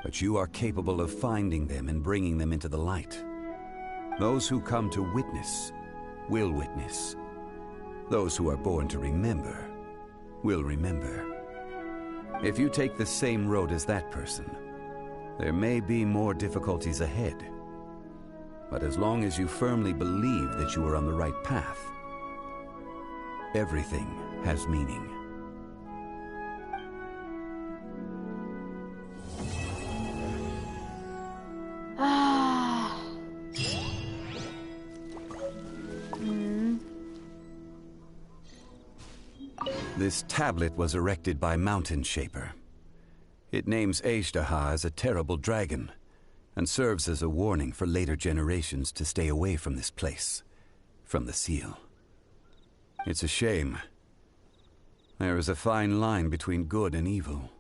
But you are capable of finding them and bringing them into the light. Those who come to witness will witness. Those who are born to remember will remember. If you take the same road as that person, there may be more difficulties ahead. But as long as you firmly believe that you are on the right path, everything has meaning. This tablet was erected by Mountain Shaper. It names Ejdah as a terrible dragon, and serves as a warning for later generations to stay away from this place, from the seal. It's a shame. There is a fine line between good and evil.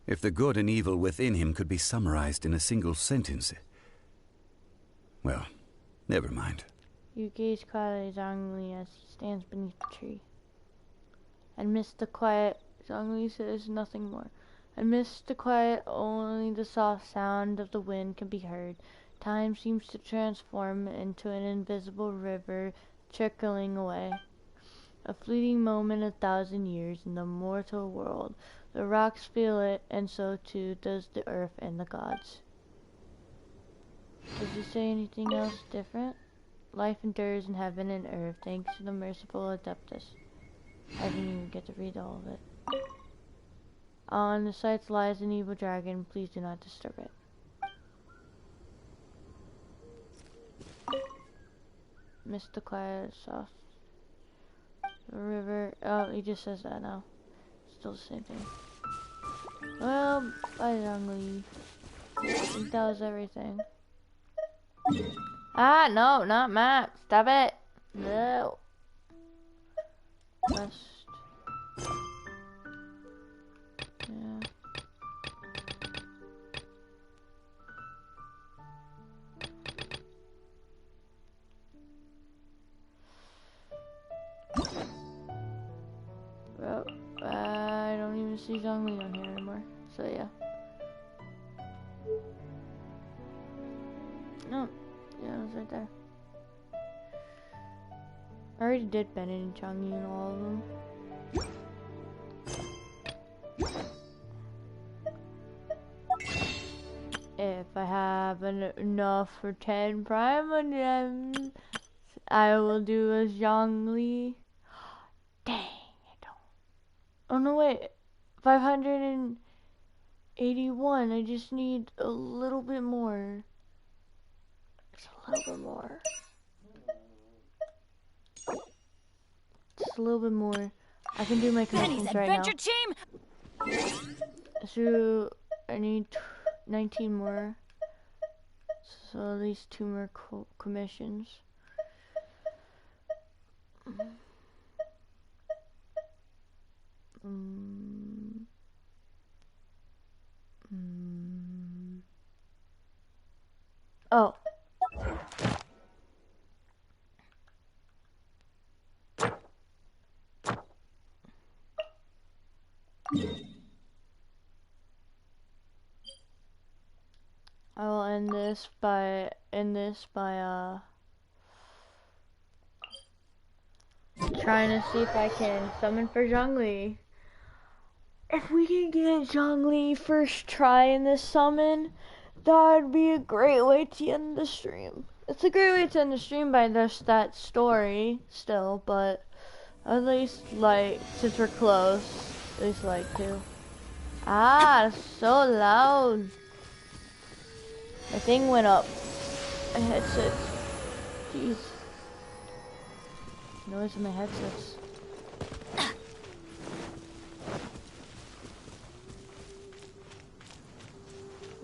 If the good and evil within him could be summarized in a single sentence... Well, never mind. You gaze quietly at Zhongli as he stands beneath the tree. Amidst the quiet, Zhongli says nothing more. Amidst the quiet, only the soft sound of the wind can be heard. Time seems to transform into an invisible river trickling away. A fleeting moment, 1,000 years in the mortal world. The rocks feel it, and so too does the earth and the gods. Does he say anything else different? Life endures in heaven and earth, thanks to the merciful Adeptus. I didn't even get to read all of it. On the sights lies an evil dragon. Please do not disturb it. Missed the quiet, soft river. Oh, he just says that now. Still the same thing. Well, bye, Zhongli. I think that was everything. Ah, no, not map. Stop it. No. Quest. Yeah. Well, I don't even see Zhongli on here anymore. So yeah. No, yeah, it was right there. I already did Bennett and Changyi and all of them. If I have enough for 10 Prime Gems, I will do a Zhongli. Dang, I don't. Oh no, wait. 581. I just need a little bit more. Just a little bit more. Just a little bit more. I can do my Penny's commissions right now. adventure team. So I need 19 more. So at least 2 more commissions. Oh. I will end this by trying to see if I can summon for Zhongli. If we can get Zhongli first try in this summon, that would be a great way to end the stream. It's a great way to end the stream by just that story still, but at least like since we're close, at least like to. Ah, it's so loud. My thing went up. My headset. Jeez. Noise in my headsets.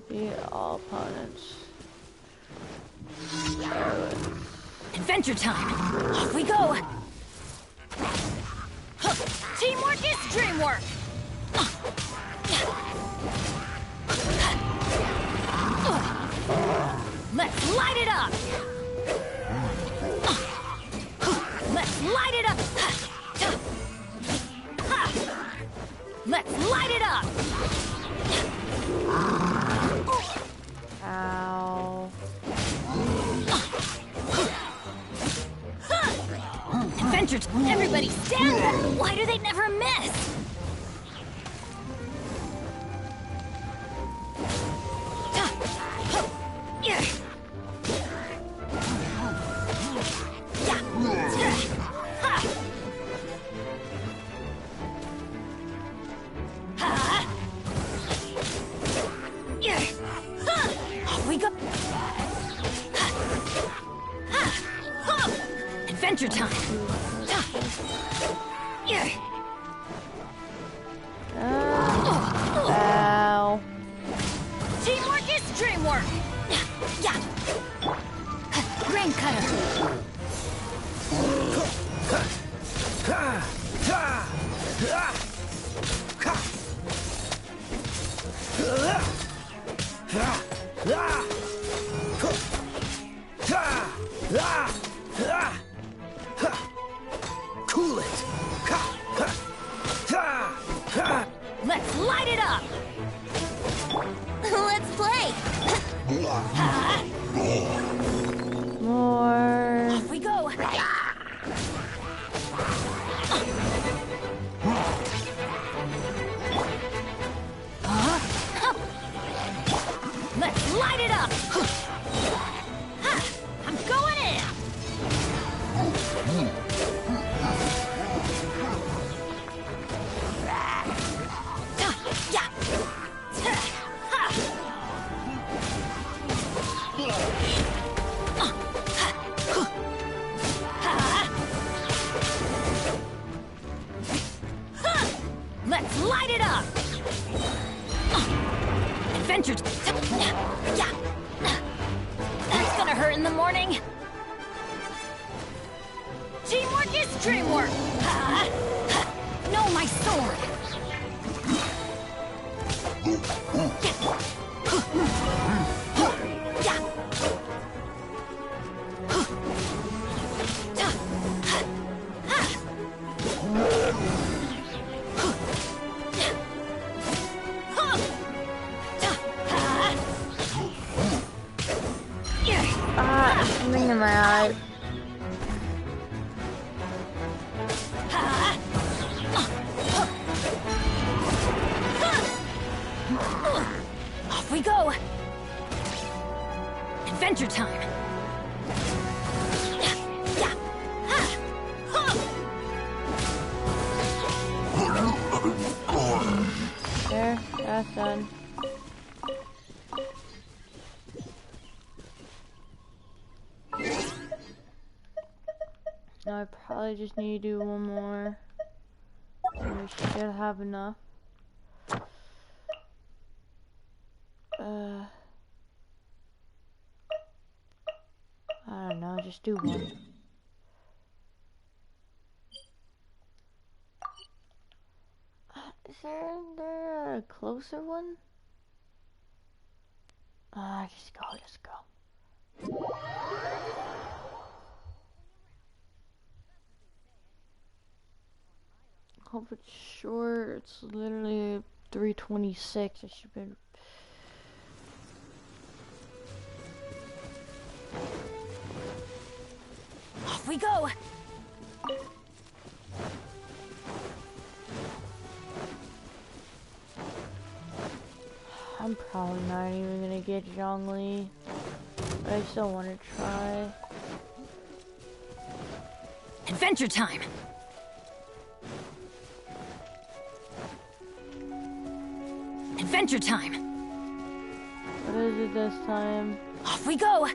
Be all opponents. Adventure time. Off we go. Teamwork is dreamwork. Let's light it up. Let's light it up. Let's light it up. Ow. Adventure time. Everybody stand back. Why do they never miss? Adventure time. Ow. Teamwork is dreamwork. Yeah. Rain cutter. Cool it. Let's light it up. Let's play. More. Off we go. Let's light it up. I'm going in. Let's light it up. Adventure. That's gonna hurt in the morning. Teamwork is dreamwork. No, my sword. Something in my eye. Off we go. Adventure time. There, that's done. Now I probably just need to do one more. We should have enough. I don't know, just do one. Is there a closer one? Just go. Hope it's short. It's literally 3:26. I should be. Off we go! I'm probably not even gonna get Zhongli, but I still want to try. Adventure time! Adventure time! What is it this time? Off we go!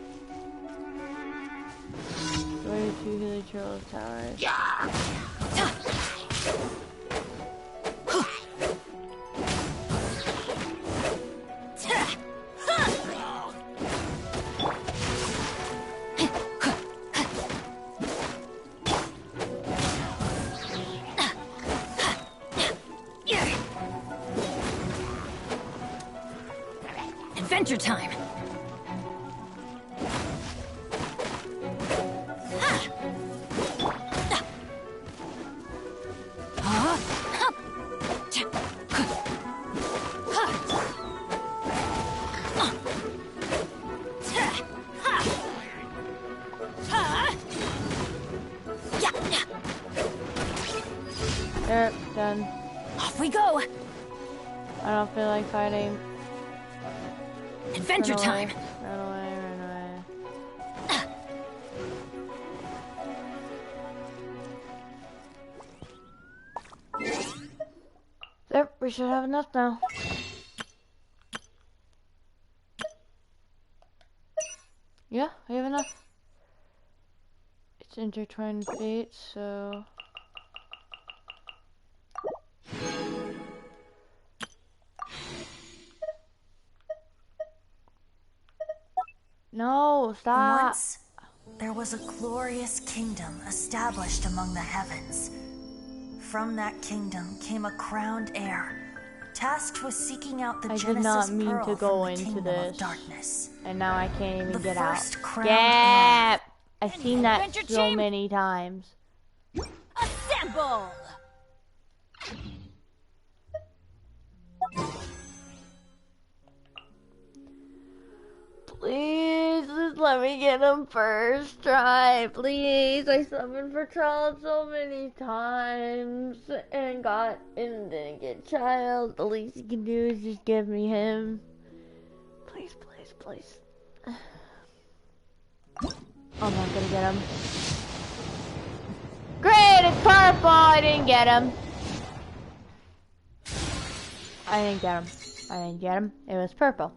22 Hilly Trail Towers. Yeah! Adventure time! There, done. Off we go! I don't feel like fighting. Adventure time! Run away, run away. There, we should have enough now. Yeah, we have enough. It's intertwined fate, so... No, stop. Once, there was a glorious kingdom established among the heavens. From that kingdom came a crowned heir, tasked with seeking out the I Genesis did not mean Pearl to go from the into kingdom this. of darkness. And now I can't even The get out. first crowned Yeah! heir. I've seen that Adventure so team. many times. Assemble! Please, just let me get him first try. Please, I summoned for child so many times and didn't get child. The least you can do is just give me him. Please, please, please. I'm not gonna get him. Great, it's purple. I didn't get him. I didn't get him. I didn't get him. It was purple.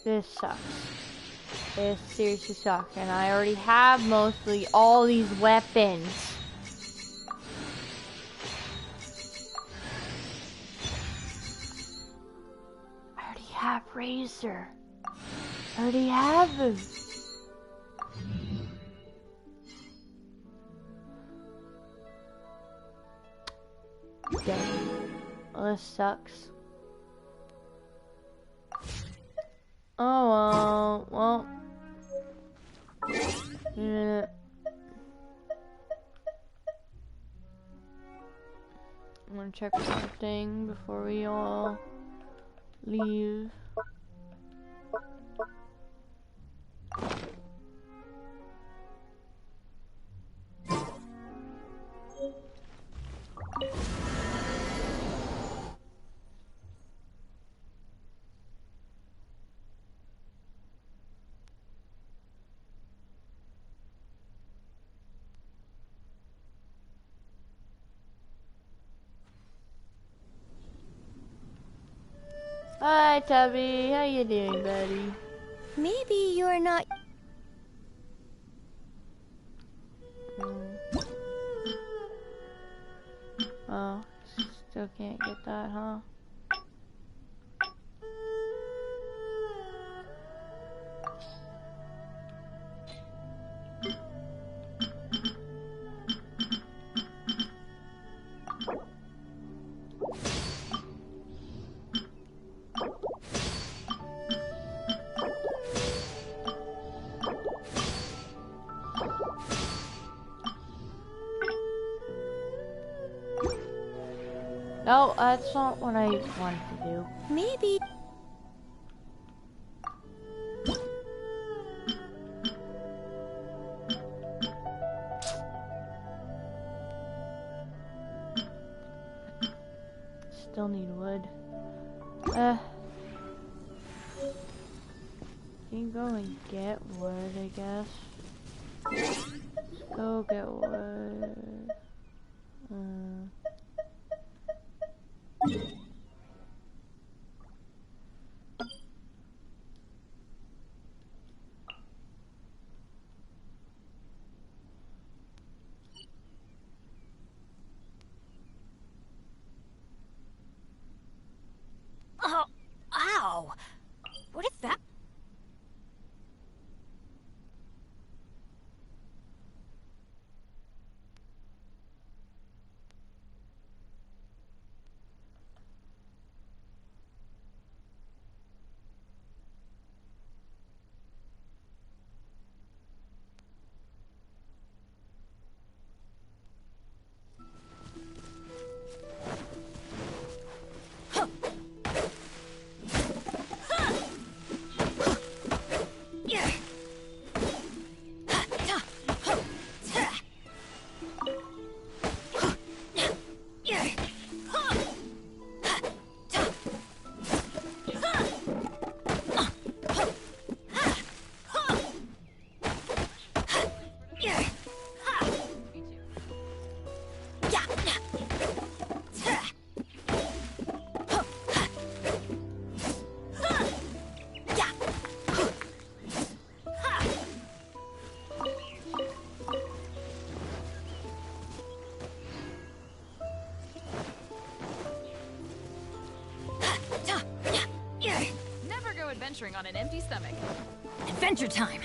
This sucks. This seriously sucks. And I already have mostly all these weapons. I already have Razor. I already have him. Dang. Well, this sucks. Oh, well. Yeah. I'm gonna check one thing before we all leave. Hi, Tubby. How you doing, buddy? Maybe you're not can't get that, huh? No, that's not what I wanted to do. Maybe. Still need wood. Can go and get wood, I guess. Let's go get wood. Oh, ow! What is that? Adventuring on an empty stomach. Adventure time!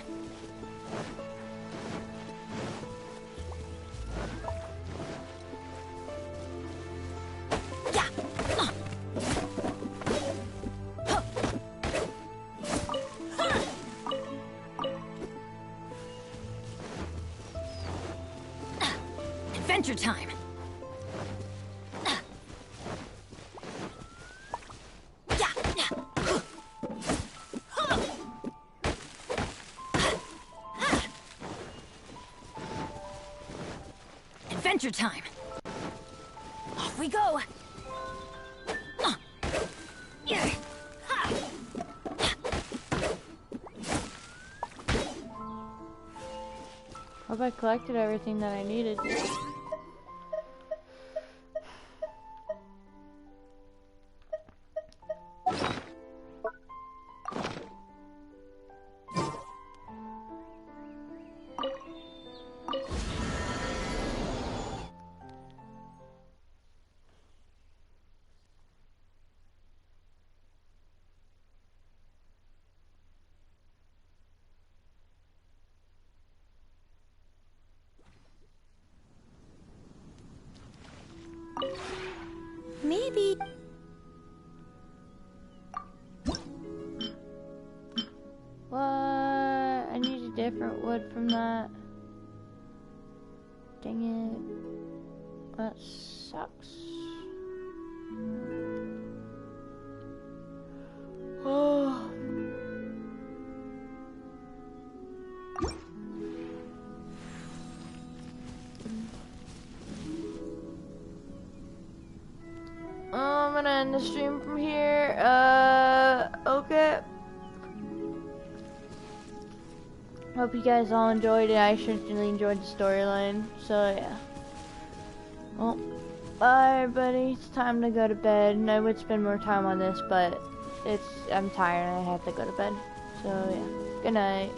Adventure time! Adventure time! Off we go! Hope I collected everything that I needed. Maybe. What? I need a different wood from that. Dang it. That sucks. Oh. I'm gonna end the stream from here. Okay. Hope you guys all enjoyed it. I certainly enjoyed the storyline. So yeah. Well, bye everybody. It's time to go to bed. And I would spend more time on this, but I'm tired and I have to go to bed. So yeah. Good night.